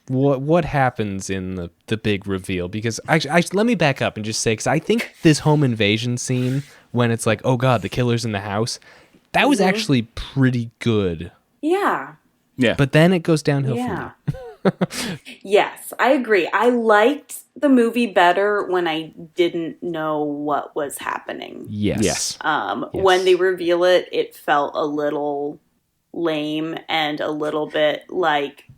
What happens in the big reveal? Because let me back up and just say, because I think this home invasion scene, when it's like, oh God, the killer's in the house, that was actually pretty good. Yeah. Yeah. But then it goes downhill from there. Yes, I agree. I liked the movie better when I didn't know what was happening. Yes. When they reveal it, it felt a little lame and a little bit like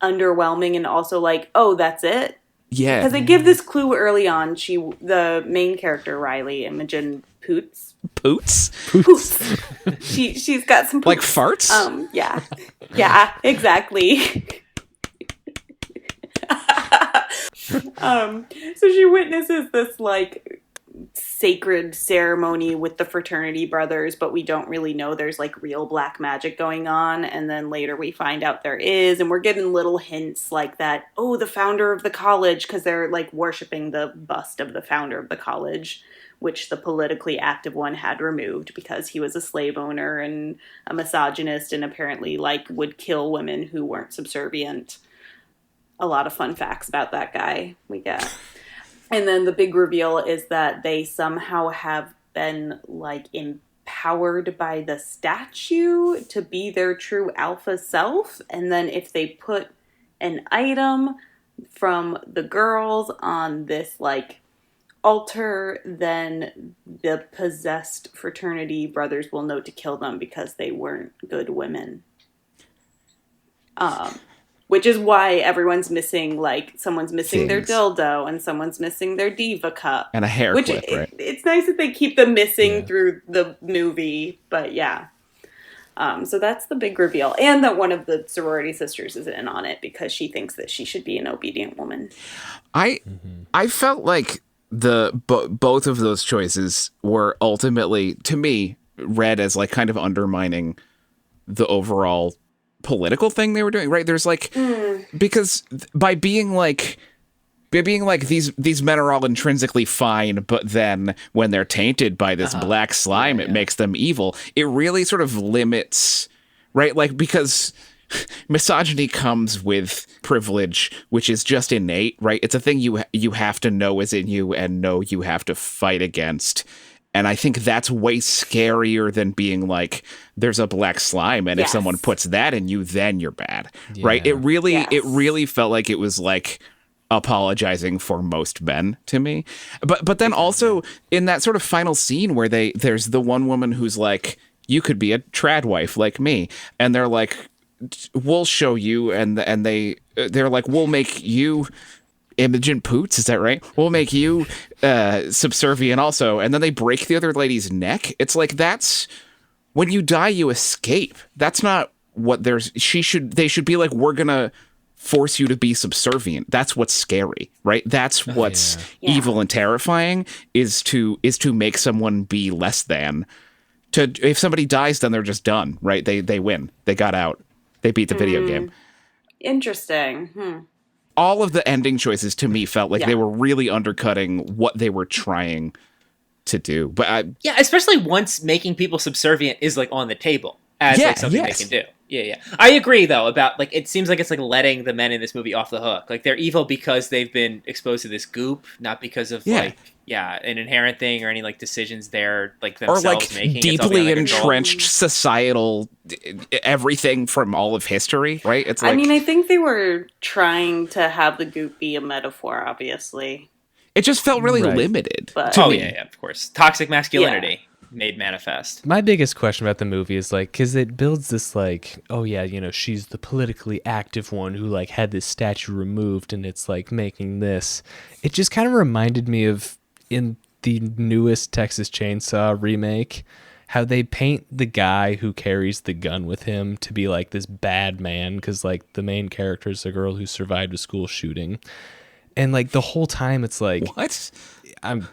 underwhelming, and also like, oh, that's it? Yeah. Because they give this clue early on. The main character, Riley, Imogen Poots. Poots? She's got some poots. Like farts? Yeah. Yeah, exactly. So she witnesses this like sacred ceremony with the fraternity brothers, but we don't really know there's like real black magic going on, and then later we find out there is, and we're given little hints like that, oh, the founder of the college, because they're like worshiping the bust of the founder of the college, which the politically active one had removed because he was a slave owner and a misogynist, and apparently like would kill women who weren't subservient. A lot of fun facts about that guy we get. And then the big reveal is that they somehow have been like empowered by the statue to be their true alpha self. And then if they put an item from the girls on this like altar, then the possessed fraternity brothers will know to kill them because they weren't good women. Which is why everyone's missing, like, someone's missing their dildo and someone's missing their diva cup. And a hair clip, right? It's nice that they keep them missing through the movie, but yeah. So that's the big reveal. And that one of the sorority sisters is in on it because she thinks that she should be an obedient woman. I felt like both of those choices were ultimately, to me, read as, like, kind of undermining the overall political thing they were doing, right? There's like because by being like these men are all intrinsically fine, but then when they're tainted by this black slime, it makes them evil. It really sort of limits, right? Like, because misogyny comes with privilege, which is just innate, right? It's a thing you have to know is in you and know you have to fight against. And I think that's way scarier than being like, there's a black slime, and if someone puts that in you, then you're bad, right? It really felt like it was like apologizing for most men to me. But then also in that sort of final scene where there's the one woman who's like, you could be a trad wife like me, and they're like, we'll show you, and they're like, we'll make you Imogen Poots, is that right? We'll make you subservient also. And then they break the other lady's neck. It's like, that's when you die, you escape. That's not what they should be like, we're gonna force you to be subservient. That's what's scary, right? That's what's evil and terrifying, is to make someone be less than. If somebody dies, then they're just done, right? They win. They got out. They beat the video game. Interesting. All of the ending choices to me felt like they were really undercutting what they were trying to do. But especially once making people subservient is like on the table as like something they can do. Yeah. I agree, though, about, like, it seems like it's, like, letting the men in this movie off the hook. Like, they're evil because they've been exposed to this goop, not because of, like, an inherent thing or any, like, decisions they're, like, themselves or, like, making. deeply entrenched societal everything from all of history, right? It's like, I mean, I think they were trying to have the goop be a metaphor, obviously. It just felt really limited to me. Yeah, of course. Toxic masculinity. Made manifest. My biggest question about the movie is like, because it builds this like, oh yeah, you know, she's the politically active one who like had this statue removed, and it's like making this. It just kind of reminded me of in the newest Texas Chainsaw remake, how they paint the guy who carries the gun with him to be like this bad man, because like the main character is a girl who survived a school shooting, and like the whole time it's like, what?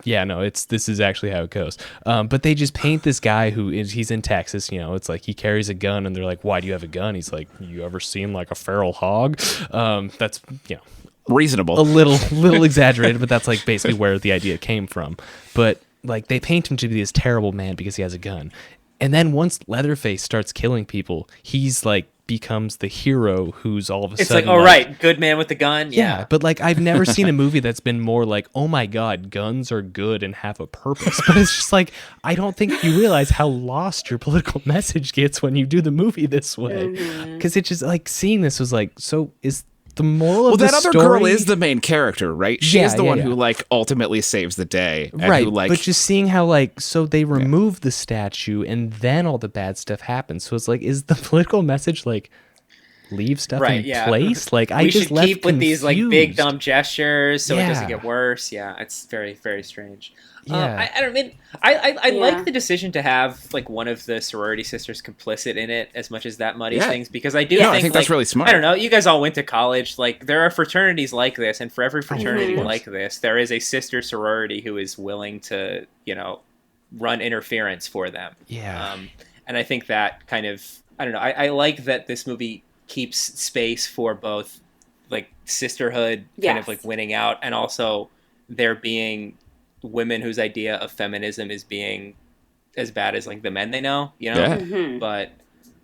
This is actually how it goes. But they just paint this guy he's in Texas, you know, it's like he carries a gun, and they're like, why do you have a gun? He's like, you ever seen like a feral hog? That's, you know, reasonable. A little exaggerated, but that's like basically where the idea came from. But like they paint him to be this terrible man because he has a gun. And then once Leatherface starts killing people, he's like becomes the hero who's all of a sudden... It's like, oh, right, good man with the gun? Yeah, but like I've never seen a movie that's been more like, oh my god, guns are good and have a purpose. But it's just like, I don't think you realize how lost your political message gets when you do the movie this way. Because it just like, seeing this was like, so is the moral of the story... Well, that other girl is the main character, right? She is the one who like ultimately saves the day. And right, who, like... but just seeing how like, so they remove the statue and then all the bad stuff happens. So it's like, is the political message like, leave stuff in place? Like, I just should left keep with these like big dumb gestures so it doesn't get worse. Yeah, it's very, very strange. Yeah. I like the decision to have like one of the sorority sisters complicit in it as much as that muddies things, because I think that's really smart. I don't know, you guys all went to college, like there are fraternities like this, and for every fraternity like this, there is a sister sorority who is willing to, you know, run interference for them. Yeah. And I think that kind of, I don't know, I like that this movie keeps space for both like sisterhood kind of like winning out, and also there being women whose idea of feminism is being as bad as like the men they know, you know? But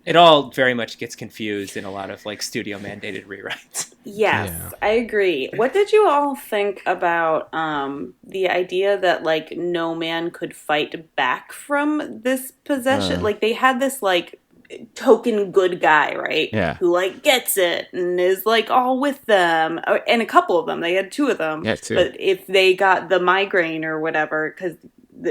it all very much gets confused in a lot of like studio mandated rewrites. Yes, I agree. What did you all think about the idea that like no man could fight back from this possession? Like they had this like token good guy, right? Yeah. Who like gets it and is like all with them, and a couple of them. They had two of them. Yeah, two. But if they got the migraine or whatever, because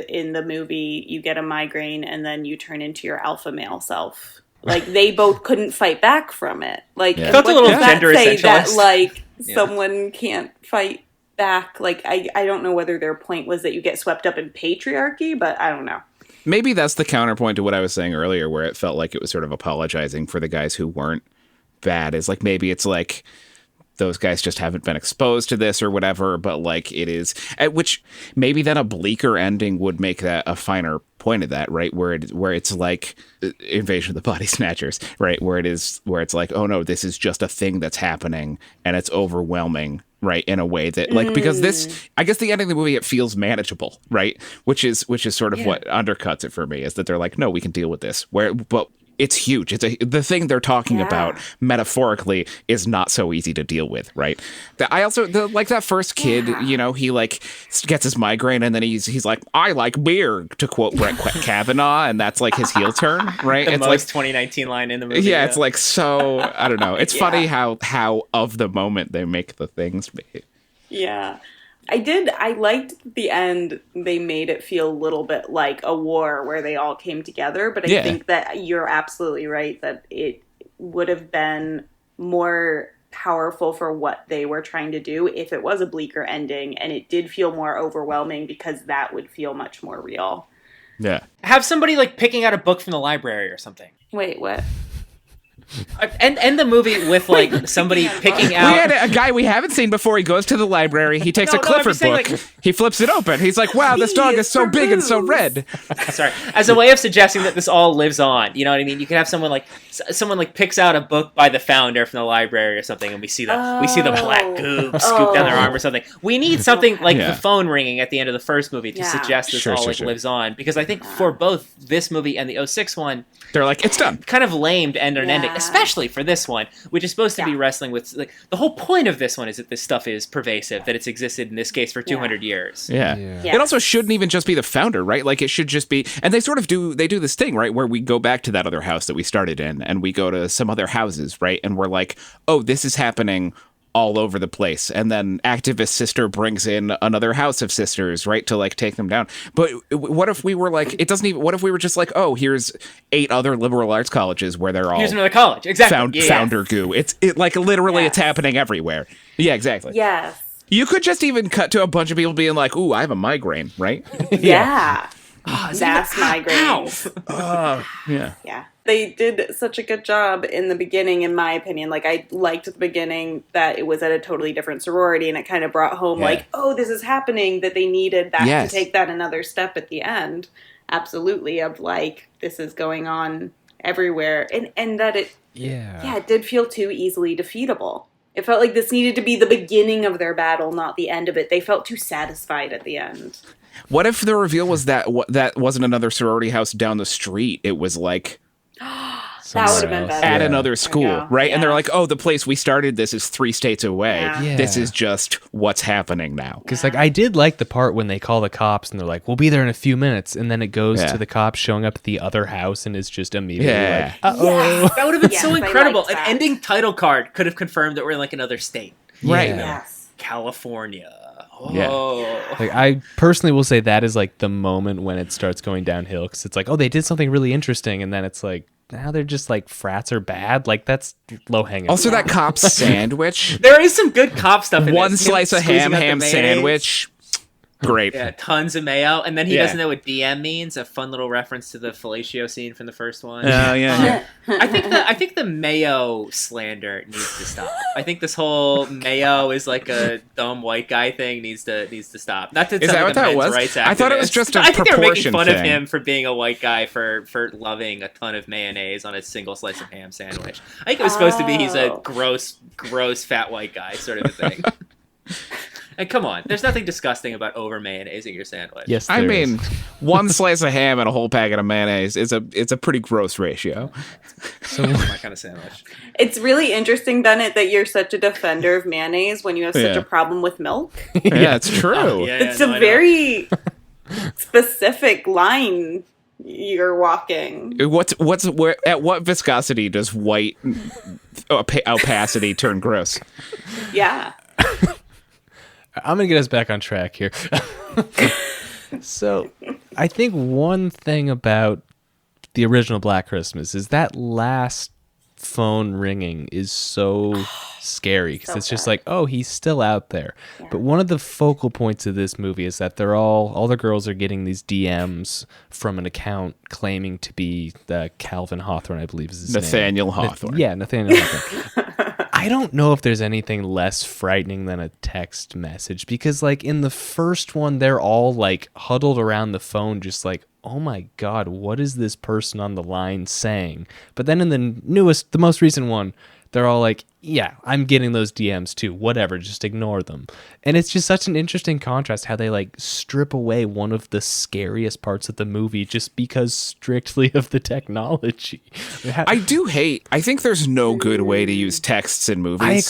in the movie you get a migraine and then you turn into your alpha male self. Like they both couldn't fight back from it. Like it felt what a little does that gender say essentialist. that like someone can't fight back? Like I don't know whether their point was that you get swept up in patriarchy, but I don't know. Maybe that's the counterpoint to what I was saying earlier, where it felt like it was sort of apologizing for the guys who weren't bad. Is like, maybe it's like those guys just haven't been exposed to this or whatever, but like it is, at which maybe then a bleaker ending would make that a finer point of that, right? Where it's like Invasion of the Body Snatchers, right? Where it's like, oh no, this is just a thing that's happening and it's overwhelming, right? In a way that like, because this, I guess the ending of the movie, it feels manageable, right? Which is sort of what undercuts it for me, is that they're like, no, we can deal with this. But it's huge. The thing they're talking about metaphorically is not so easy to deal with, right? I also like that first kid. You know, he like gets his migraine, and then he's like, "I like beer," to quote Brett Kavanaugh, and that's like his heel turn, right? The it's most like 2019 line in the movie. Yeah, it's like, so I don't know. It's funny how of the moment they make the things be. Yeah. I liked the end. They made it feel a little bit like a war where they all came together. But I think that you're absolutely right that it would have been more powerful for what they were trying to do if it was a bleaker ending. And it did feel more overwhelming because that would feel much more real. Yeah. Have somebody like picking out a book from the library or something. Wait, what? End the movie with like somebody picking out. We had a guy we haven't seen before. He goes to the library. He takes a Clifford book. Like, he flips it open. He's like, "Wow, this dog is so big and so red." Sorry, as a way of suggesting that this all lives on. You know what I mean? You could have someone like picks out a book by the founder from the library or something, and we see the black goop scoop down their arm or something. We need something like the phone ringing at the end of the first movie to suggest this lives on, because I think for both this movie and the 06 one, they're like, it's done. Kind of lame to end on an ending. especially for this one, which is supposed to be wrestling with, like, the whole point of this one is that this stuff is pervasive, that it's existed in this case for 200 years. Yeah. It also shouldn't even just be the founder, right? Like, it should just be, and they do this thing, right, where we go back to that other house that we started in, and we go to some other houses, right, and we're like, oh, this is happening all over the place, and then activist sister brings in another house of sisters, right, to like take them down. But what if we were like, what if we were just like, oh, here's 8 other liberal arts colleges where they're all, here's another college, exactly, founder goo. It's like literally it's happening everywhere. Yeah, exactly. Yes. You could just even cut to a bunch of people being like, ooh, I have a migraine, right? Yeah. Mass migraines. Yeah. They did such a good job in the beginning, in my opinion. Like, I liked at the beginning that it was at a totally different sorority, and it kind of brought home, like, oh, this is happening, that they needed that to take that another step at the end. Absolutely, of, like, this is going on everywhere. And that it did feel too easily defeatable. It felt like this needed to be the beginning of their battle, not the end of it. They felt too satisfied at the end. What if the reveal was that that wasn't another sorority house down the street? It was like... That would have been better. At another school, right? Yeah. And they're like, oh, the place we started this is 3 states away. Yeah. This is just what's happening now. Because like, I did like the part when they call the cops and they're like, we'll be there in a few minutes. And then it goes to the cops showing up at the other house and is just immediately like, uh-oh. Yes. That would have been so incredible. An ending title card could have confirmed that we're in like another state. Right. Yes. California. Oh. Yeah. Like, I personally will say that is like the moment when it starts going downhill, because it's like, oh, they did something really interesting, and then it's like, now they're just like, frats are bad. Like, that's low hanging. Also, that cop sandwich. There is some good cop stuff in One slice of ham sandwich. Great. Yeah, tons of mayo. And then he doesn't know what DM means. A fun little reference to the fellatio scene from the first one. Oh, yeah. I think the mayo slander needs to stop. I think this whole mayo is like a dumb white guy thing needs to stop. Not to is that what that was? I thought it was just a proportion thing. I think they were making fun of him for being a white guy for loving a ton of mayonnaise on a single slice of ham sandwich. I think it was supposed to be he's a gross fat white guy sort of a thing. And come on, there's nothing disgusting about over mayonnaising your sandwich. Yes, I mean, one slice of ham and a whole packet of mayonnaise is a pretty gross ratio. So my kind of sandwich. It's really interesting, Bennett, that you're such a defender of mayonnaise when you have such a problem with milk. Yeah, it's true. It's a very specific line you're walking. At what viscosity does white opacity turn gross? Yeah. I'm going to get us back on track here. So, I think one thing about the original Black Christmas is that last phone ringing is so scary, because it's just like, oh, he's still out there. Yeah. But one of the focal points of this movie is that all the girls are getting these DMs from an account claiming to be the Calvin Hawthorne, I believe is his Nathaniel name. Hawthorne. Nathaniel Hawthorne. I don't know if there's anything less frightening than a text message, because like in the first one, they're all like huddled around the phone, just like, oh my God, what is this person on the line saying? But then in the most recent one, they're all like, yeah, I'm getting those DMs too, whatever, just ignore them. And it's just such an interesting contrast how they like strip away one of the scariest parts of the movie just because strictly of the technology. I think there's no good way to use texts in movies.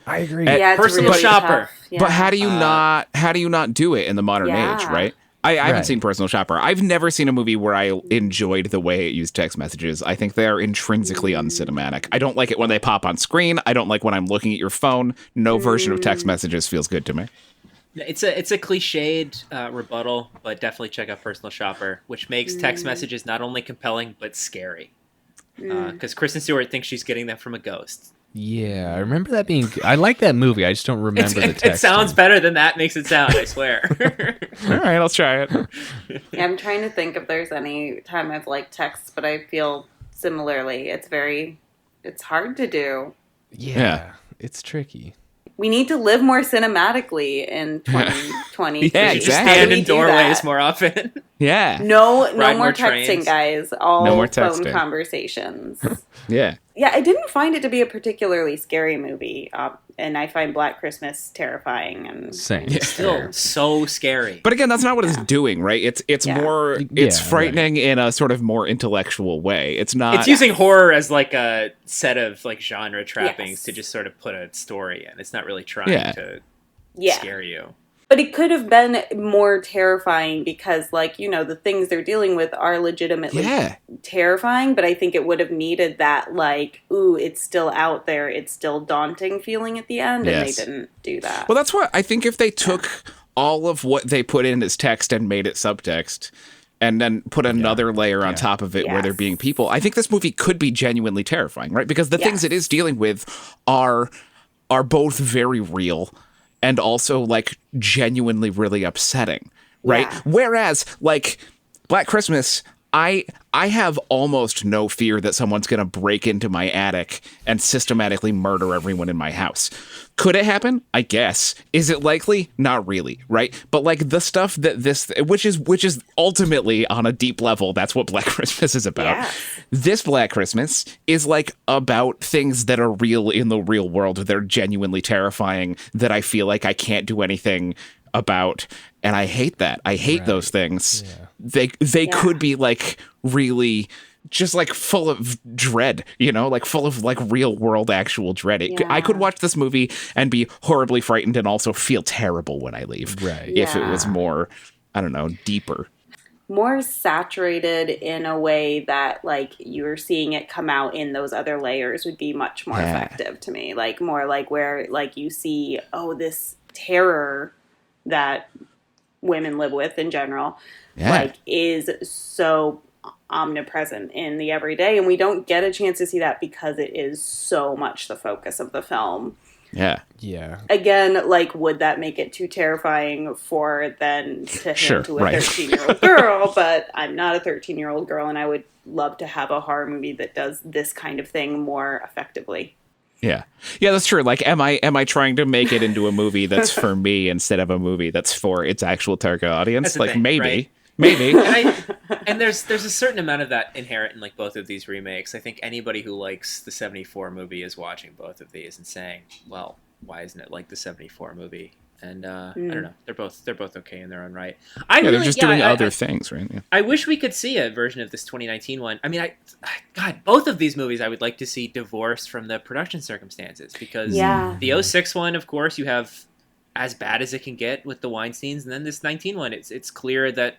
I agree. Yeah, personal really shopper. Yeah. But how do you not do it in the modern age, right? I haven't seen Personal Shopper. I've never seen a movie where I enjoyed the way it used text messages. I think they're intrinsically uncinematic. I don't like it when they pop on screen. I don't like when I'm looking at your phone. No version of text messages feels good to me. It's a cliched rebuttal, but definitely check out Personal Shopper, which makes text messages not only compelling, but scary. Because Kristen Stewart thinks she's getting them from a ghost. Yeah, I remember that being... I like that movie, I just don't remember the text. It sounds better than that makes it sound, I swear. All right, I'll try it. Yeah, I'm trying to think if there's any time I've liked texts, but I feel similarly. It's hard to do. Yeah, it's tricky. We need to live more cinematically in 2020. Yeah, exactly. Stand in doorways more often. Yeah. No more more texting, trains. guys. All no more phone texting. conversations. Yeah. Yeah, I didn't find it to be a particularly scary movie, and I find Black Christmas terrifying. And Same. Still so scary. But again, that's not what it's doing, right? It's more, it's frightening in a sort of more intellectual way. It's not. It's using horror as like a set of like genre trappings to just sort of put a story in. It's not really trying to scare you. But it could have been more terrifying because, like, you know, the things they're dealing with are legitimately terrifying, but I think it would have needed that, like, ooh, it's still out there, it's still daunting feeling at the end, and they didn't do that. Well, that's what I think if they took all of what they put in as text and made it subtext, and then put another layer on top of it where they're being people, I think this movie could be genuinely terrifying, right? Because the things it is dealing with are both very real and also, like, genuinely really upsetting, right? Yeah. Whereas, like, Black Christmas, I have almost no fear that someone's going to break into my attic and systematically murder everyone in my house. Could it happen? I guess. Is it likely? Not really, right? But, like, the stuff that which is ultimately, on a deep level, that's what Black Christmas is about. Yeah. This Black Christmas is, like, about things that are real in the real world, that are genuinely terrifying, that I feel like I can't do anything about, and I hate that. I hate those things. Yeah. They could be, like, really just, like, full of dread, you know, like, full of, like, real world actual dread. I could watch this movie and be horribly frightened and also feel terrible when I leave. If it was more, I don't know, deeper. More saturated in a way that, like, you're seeing it come out in those other layers would be much more effective to me. Like, more like where, like, you see, this terror that women live with in general, like, is so omnipresent in the everyday, and we don't get a chance to see that because it is so much the focus of the film. Yeah. Again, like, would that make it too terrifying for then to hand to a 13-year-old girl? But I'm not a 13-year-old girl, and I would love to have a horror movie that does this kind of thing more effectively. Yeah, that's true. Like, am I trying to make it into a movie that's for me instead of a movie that's for its actual target audience? Like, thing, maybe. Right? Maybe. And there's a certain amount of that inherent in, like, both of these remakes. I think anybody who likes the 74 movie is watching both of these and saying, well, why isn't it like the 74 movie? And I don't know. They're both okay in their own right. They're just doing other things, right? Yeah. I wish we could see a version of this 2019 one. I mean, God, both of these movies I would like to see divorced from the production circumstances, because the 06 one, of course, you have as bad as it can get with the Weinsteins, and then this 19 one, it's clear that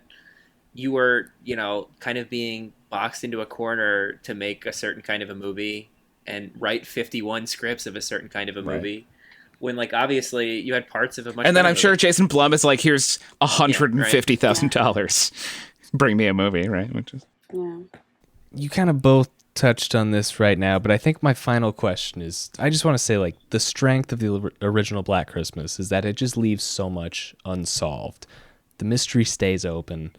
you were, you know, kind of being boxed into a corner to make a certain kind of a movie and write 51 scripts of a certain kind of a movie. When, like, obviously you had parts of a much. And then I'm sure Jason Blum is like, here's $150,000. Bring me a movie, right? Which is. Yeah. You kind of both touched on this right now, but I think my final question is, I just want to say, like, the strength of the original Black Christmas is that it just leaves so much unsolved. The mystery stays open.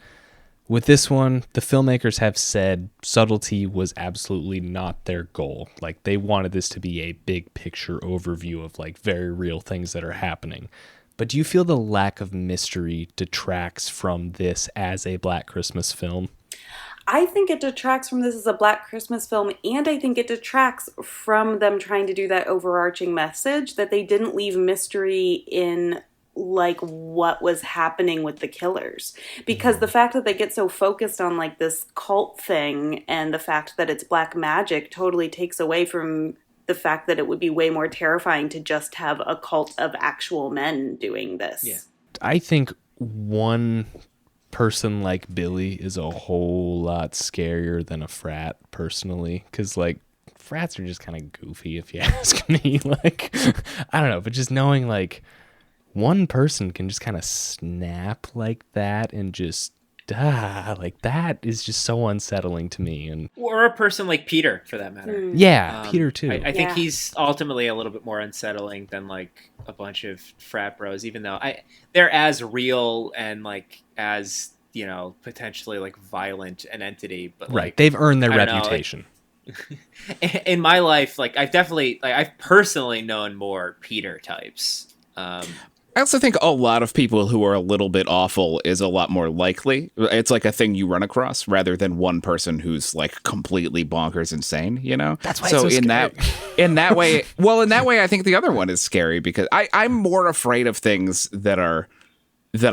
With this one, the filmmakers have said subtlety was absolutely not their goal. Like, they wanted this to be a big picture overview of, like, very real things that are happening. But do you feel the lack of mystery detracts from this as a Black Christmas film? I think it detracts from this as a Black Christmas film, and I think it detracts from them trying to do that overarching message that they didn't leave mystery in, like, what was happening with the killers, because the fact that they get so focused on, like, this cult thing and the fact that it's black magic totally takes away from the fact that it would be way more terrifying to just have a cult of actual men doing this. I think one person like Billy is a whole lot scarier than a frat, personally, because, like, frats are just kind of goofy, if you ask me. Like, I don't know, but just knowing, like, one person can just kind of snap like that and just like, that is just so unsettling to me. And or a person like Peter, for that matter. Peter too. I think he's ultimately a little bit more unsettling than, like, a bunch of frat bros, even though they're as real and, like, as, you know, potentially, like, violent an entity, but right, like, they've earned their reputation. In my life, like, I've personally known more Peter types. I also think a lot of people who are a little bit awful is a lot more likely. It's like a thing you run across rather than one person who's like completely bonkers insane, you know? That's why so it's so in scary. in that way, I think the other one is scary because I'm more afraid of things that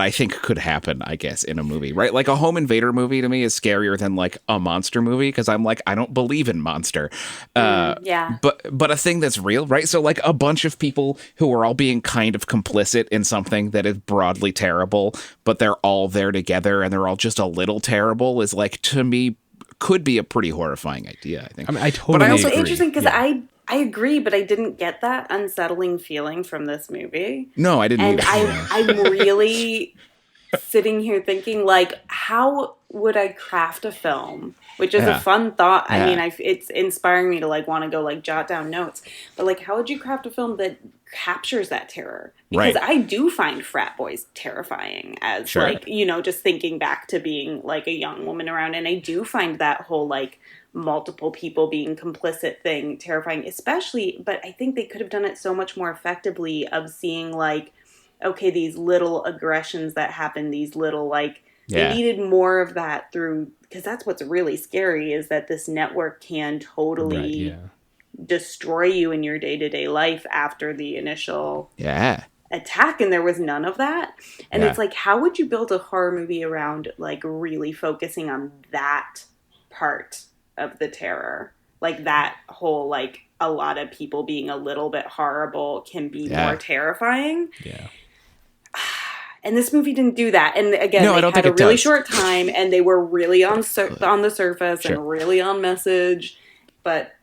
I think could happen, I guess, in a movie, right? Like a home invader movie to me is scarier than like a monster movie because I'm like, I don't believe in monster. Yeah. But a thing that's real, right? So like a bunch of people who are all being kind of complicit in something that is broadly terrible, but they're all there together and they're all just a little terrible is like, to me, could be a pretty horrifying idea, I think. I mean, I totally But agree. also interesting because Yeah. I agree, but I didn't get that unsettling feeling from this movie. No, I didn't And either. I'm really sitting here thinking, like, how would I craft a film? Which is a fun thought. I mean, it's inspiring me to, like, want to go, like, jot down notes. But, like, how would you craft a film that captures that terror? Because Right. I do find frat boys terrifying as, like, you know, just thinking back to being, like, a young woman around. And I do find that whole, like, multiple people being complicit thing terrifying, especially, but I think they could have done it so much more effectively of seeing, like, okay, these little aggressions that happen, these little, like, they needed more of that through, because that's what's really scary is that this network can totally destroy you in your day-to-day life after the initial attack, and there was none of that. And it's like, how would you build a horror movie around, like, really focusing on that part of the terror? Like, that whole, like, a lot of people being a little bit horrible can be more terrifying. Yeah. And this movie didn't do that. And again, No, I they don't had think a it really does. short time, and they were really on the surface and really on message. But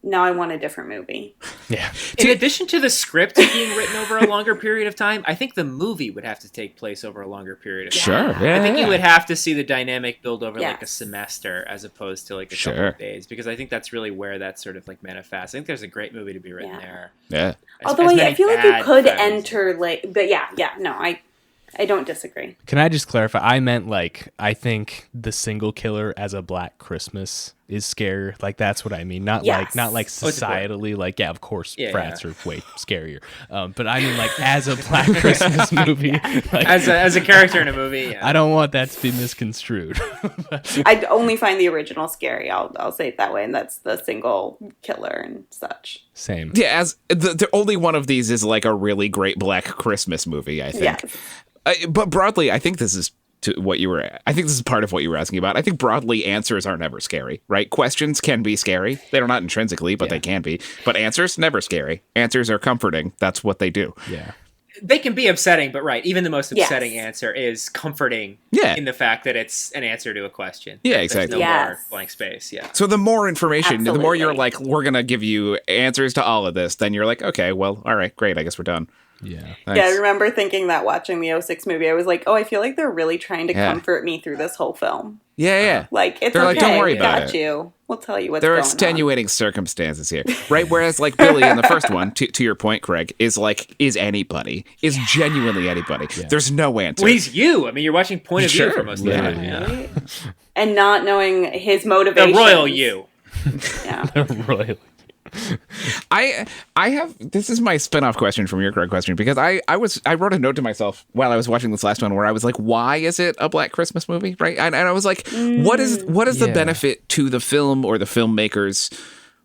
now I want a different movie. Yeah. In addition to the script being written over a longer period of time, I think the movie would have to take place over a longer period of time. Sure. Yeah. I think you would have to see the dynamic build over like a Yes. semester as opposed to like a couple of days, because I think that's really where that sort of like manifests. I think there's a great movie to be written there. Yeah. Although I feel like you could enter, like, but no, I don't disagree. Can I just clarify? I meant, like, I think the single killer as a Black Christmas is scarier. Like, that's what I mean. Not like societally. Like, yeah, of course, frats are way scarier. But I mean, like, as a Black Christmas movie, like, as a character in a movie. I don't want that to be misconstrued. I only find the original scary. I'll say it that way, and that's the single killer and such. Same. Yeah, as the only one of these is like a really great Black Christmas movie, I think. Yes. But broadly, I think this is I think this is part of what you were asking about. I think broadly, answers are never scary, right? Questions can be scary. They're not intrinsically, but they can be. But answers, never scary. Answers are comforting. That's what they do. Yeah. They can be upsetting, but even the most upsetting answer is comforting in the fact that it's an answer to a question. Yeah, exactly. There's no more blank space, So the more information, the more you're Absolutely. like, we're going to give you answers to all of this, then you're like, okay, well, all right, great, I guess we're done. Yeah. Thanks. Yeah, I remember thinking that watching the 06 movie, I was like, oh, I feel like they're really trying to comfort me through this whole film. Yeah. Like, it's They're okay, like, don't worry we about got it. you. We'll tell you what's There are going on. extenuating circumstances here, right? Whereas like Billy in the first one, to your point, Craig, is anybody, is genuinely anybody. Yeah. There's no answer. Well, he's you. I mean, you're watching point of view for most of the time. Right? And not knowing his motivation. The royal you. Yeah. Royally. I have, this is my spin-off question from your Craig question, because I wrote a note to myself while I was watching this last one where I was like, why is it a Black Christmas movie, right? And I was like, what is the benefit to the film or the filmmakers,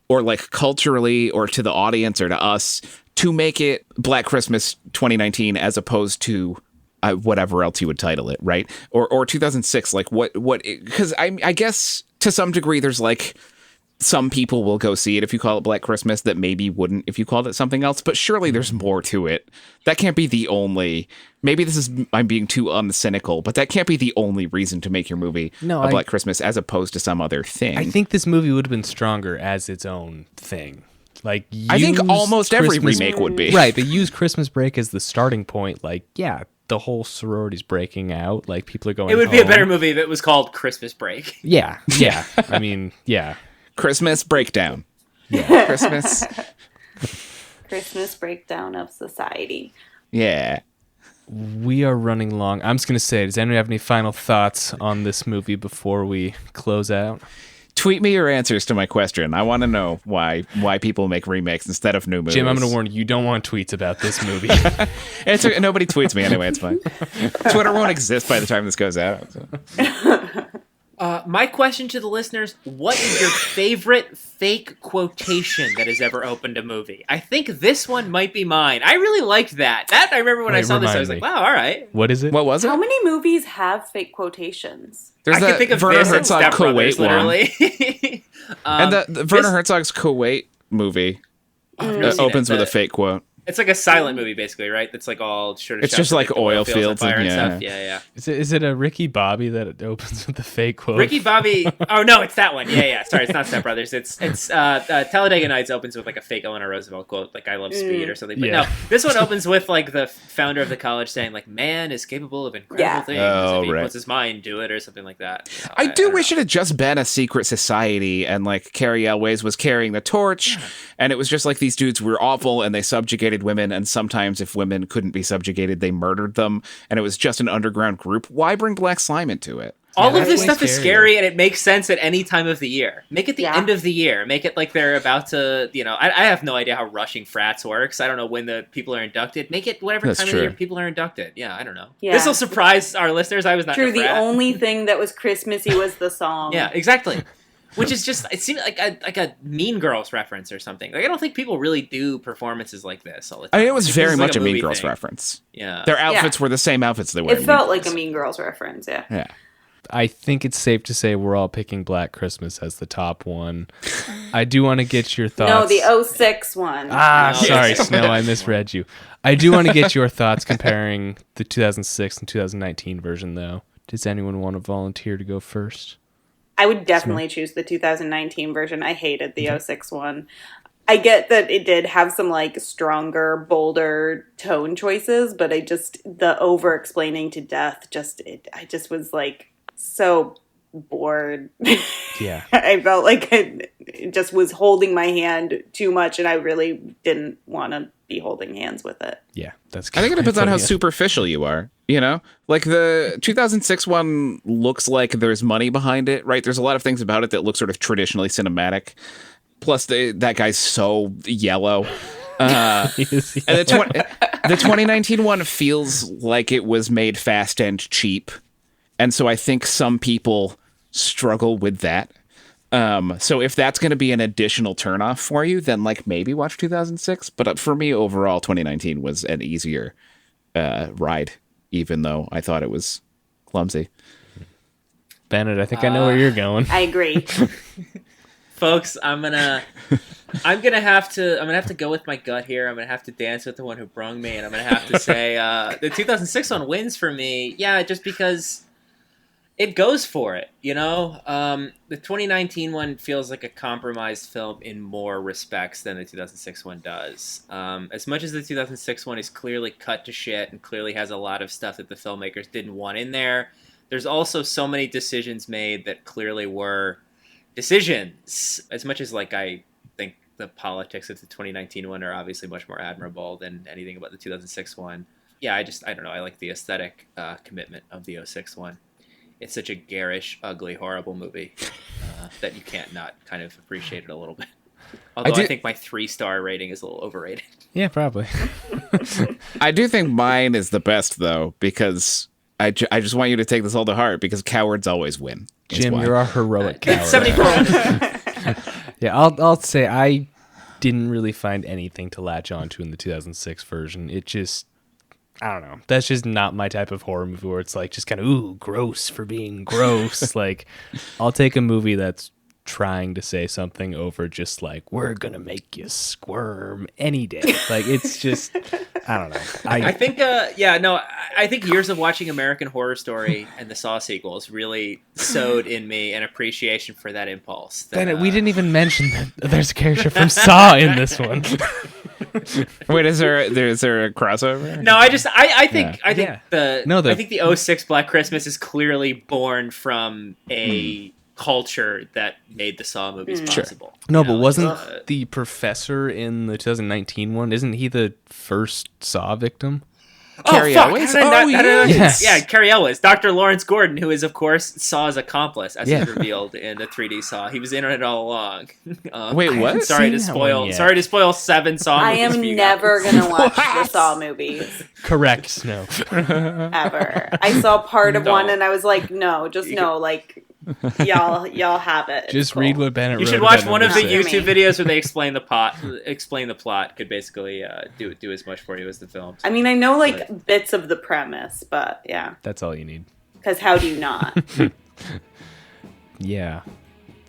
or like culturally, or to the audience or to us, to make it Black Christmas 2019 as opposed to whatever else you would title it, right? Or 2006, like what because I guess to some degree there's like, some people will go see it if you call it Black Christmas that maybe wouldn't if you called it something else. But surely there's more to it. That can't be the only. Maybe I'm being too uncynical, but that can't be the only reason to make your movie a Black Christmas as opposed to some other thing. I think this movie would have been stronger as its own thing. Like, I think almost every remake would be. Right, but use Christmas Break as the starting point. Like, yeah, the whole sorority's breaking out. Like, people are going It would be a better movie if it was called Christmas Break. Yeah. I mean, yeah. Christmas Breakdown. Yeah. Christmas breakdown of society. Yeah. We are running long. I'm just going to say, does anyone have any final thoughts on this movie before we close out? Tweet me your answers to my question. I want to know why people make remakes instead of new movies. Jim, I'm going to warn you, you don't want tweets about this movie. Nobody tweets me anyway. It's fine. Twitter won't exist by the time this goes out. So. My question to the listeners, what is your favorite fake quotation that has ever opened a movie? I think this one might be mine. I really liked that. I remember when I saw this, I was like, wow, all right. What is it? What was it? How many movies have fake quotations? I can think of Werner Herzog Kuwait, literally. And the Werner Herzog's Kuwait movie opens with a fake quote. It's like a silent movie, basically, right? That's like all short. It's just like oil fields and stuff. Yeah. Is it a Ricky Bobby that it opens with the fake quote? Ricky Bobby. Oh no, it's that one. Yeah. Sorry, it's not Step Brothers. It's Talladega Nights opens with like a fake Eleanor Roosevelt quote, like "I love speed" or something. But no, this one opens with like the founder of the college saying like, "Man is capable of incredible things if he puts his mind to it," or something like that. I do wish it had just been a secret society and like Carrie Elways was carrying the torch, and it was just like these dudes were awful and they subjugated women, and sometimes if women couldn't be subjugated, they murdered them, and it was just an underground group. Why bring black slime into it? All of this stuff is scary, and it makes sense at any time of the year. Make it the end of the year. Make it like they're about to, I have no idea how rushing frats works. I don't know when the people are inducted. Make it whatever time of the year people are inducted. Yeah, I don't know. Yeah. This will surprise our listeners. I was not true. The only thing that was Christmassy was the song. Yeah, exactly. Which is just, it seemed like a Mean Girls reference or something. Like, I don't think people really do performances like this all the time. I mean, it was very much a Mean Girls reference. Yeah. Their outfits were the same outfits they were. It felt like a Mean Girls reference, yeah. Yeah. I think it's safe to say we're all picking Black Christmas as the top one. I do want to get your thoughts. No, the 06 one. Sorry, Snow, I misread you. I do want to get your thoughts comparing the 2006 and 2019 version, though. Does anyone want to volunteer to go first? I would definitely choose the 2019 version. I hated the 06 one. I get that it did have some like stronger, bolder tone choices, but the over explaining to death I just was like so bored. Yeah. I felt like it just was holding my hand too much, and I really didn't want to be holding hands with it. Yeah, that's I think it depends on how superficial you are. Like the 2006 one looks like there's money behind it, right? There's a lot of things about it that look sort of traditionally cinematic. Plus, that guy's so yellow. And the 2019 one feels like it was made fast and cheap. And so I think some people struggle with that. So if that's going to be an additional turnoff for you, then like maybe watch 2006. But for me, overall, 2019 was an easier ride, even though I thought it was clumsy. Bennett, I think I know where you're going. I agree. Folks, I'm gonna have to go with my gut here. I'm gonna have to dance with the one who brung me, and I'm gonna have to say the 2006 one wins for me. Yeah, just because it goes for it, The 2019 one feels like a compromised film in more respects than the 2006 one does. As much as the 2006 one is clearly cut to shit and clearly has a lot of stuff that the filmmakers didn't want in there, there's also so many decisions made that clearly were decisions. As much as like I think the politics of the 2019 one are obviously much more admirable than anything about the 2006 one. Yeah, I don't know. I like the aesthetic commitment of the 06 one. It's such a garish, ugly, horrible movie that you can't not kind of appreciate it a little bit. Although I think my 3-star rating is a little overrated. Yeah, probably. I do think mine is the best, though, because I just want you to take this all to heart, because cowards always win. Jim, you're our heroic coward. 74. Yeah, I'll say I didn't really find anything to latch onto in the 2006 version. It just, I don't know. That's just not my type of horror movie where it's like just kind of, ooh, gross for being gross. Like, I'll take a movie that's trying to say something over just like, we're going to make you squirm any day. Like, it's just, I don't know. I think, I think years of watching American Horror Story and the Saw sequels really sowed in me an appreciation for that impulse. Bennett, we didn't even mention that there's a character from Saw in this one. Wait, is there a crossover? No, I think the 06 Black Christmas is clearly born from a culture that made the Saw movies possible. No, but wasn't the professor in the 2019 one, isn't he the first Saw victim? Carrie Elwes? Yeah, Carrie Elwes. Dr. Lawrence Gordon, who is, of course, Saw's accomplice, as is revealed in the 3D Saw. He was in it all along. Wait, what? Sorry to spoil 7 Saw movies. I am never going to watch the Saw movies. Correct, Snow. Ever. I saw part of one and I was like, no, just no, like... y'all have it. Just read what Bennett wrote. You should watch one of the YouTube videos where they explain the plot. Explain the plot could basically do as much for you as the films. I mean, I know like bits of the premise, but yeah. That's all you need. Because how do you not? Yeah.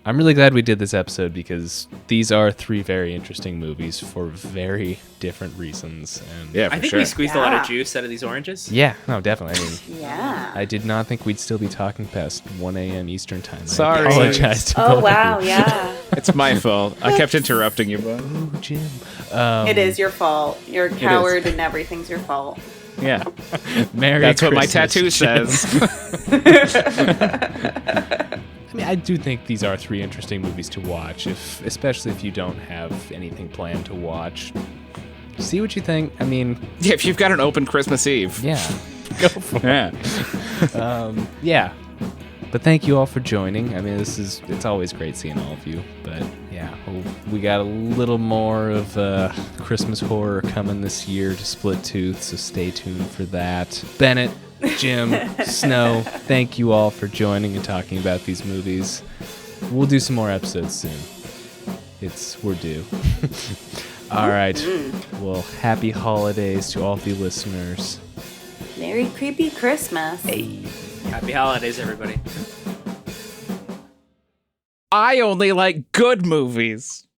I'm really glad we did this episode because these are 3 very interesting movies for very different reasons. And yeah, I think we squeezed a lot of juice out of these oranges. Yeah, no, definitely. I mean, I did not think we'd still be talking past 1 a.m. Eastern time. Sorry. I apologize to both of you. Yeah. It's my fault. I kept interrupting you, but Jim. It is your fault. You're a coward and everything's your fault. Yeah. Merry That's what my Christmas, tattoo Jim. says. I mean, I do think these are 3 interesting movies to watch, especially if you don't have anything planned to watch. See what you think. I mean... Yeah, if you've got an open Christmas Eve. Yeah. Go for it. Yeah. But thank you all for joining. I mean, it's always great seeing all of you. But yeah, we got a little more of Christmas horror coming this year to Split Tooth, so stay tuned for that. Bennett, Jim, Snow, thank you all for joining and talking about these movies. We'll do some more episodes soon. We're due. All right. Well, happy holidays to all the listeners. Merry creepy Christmas. Hey. Happy holidays, everybody. I only like good movies.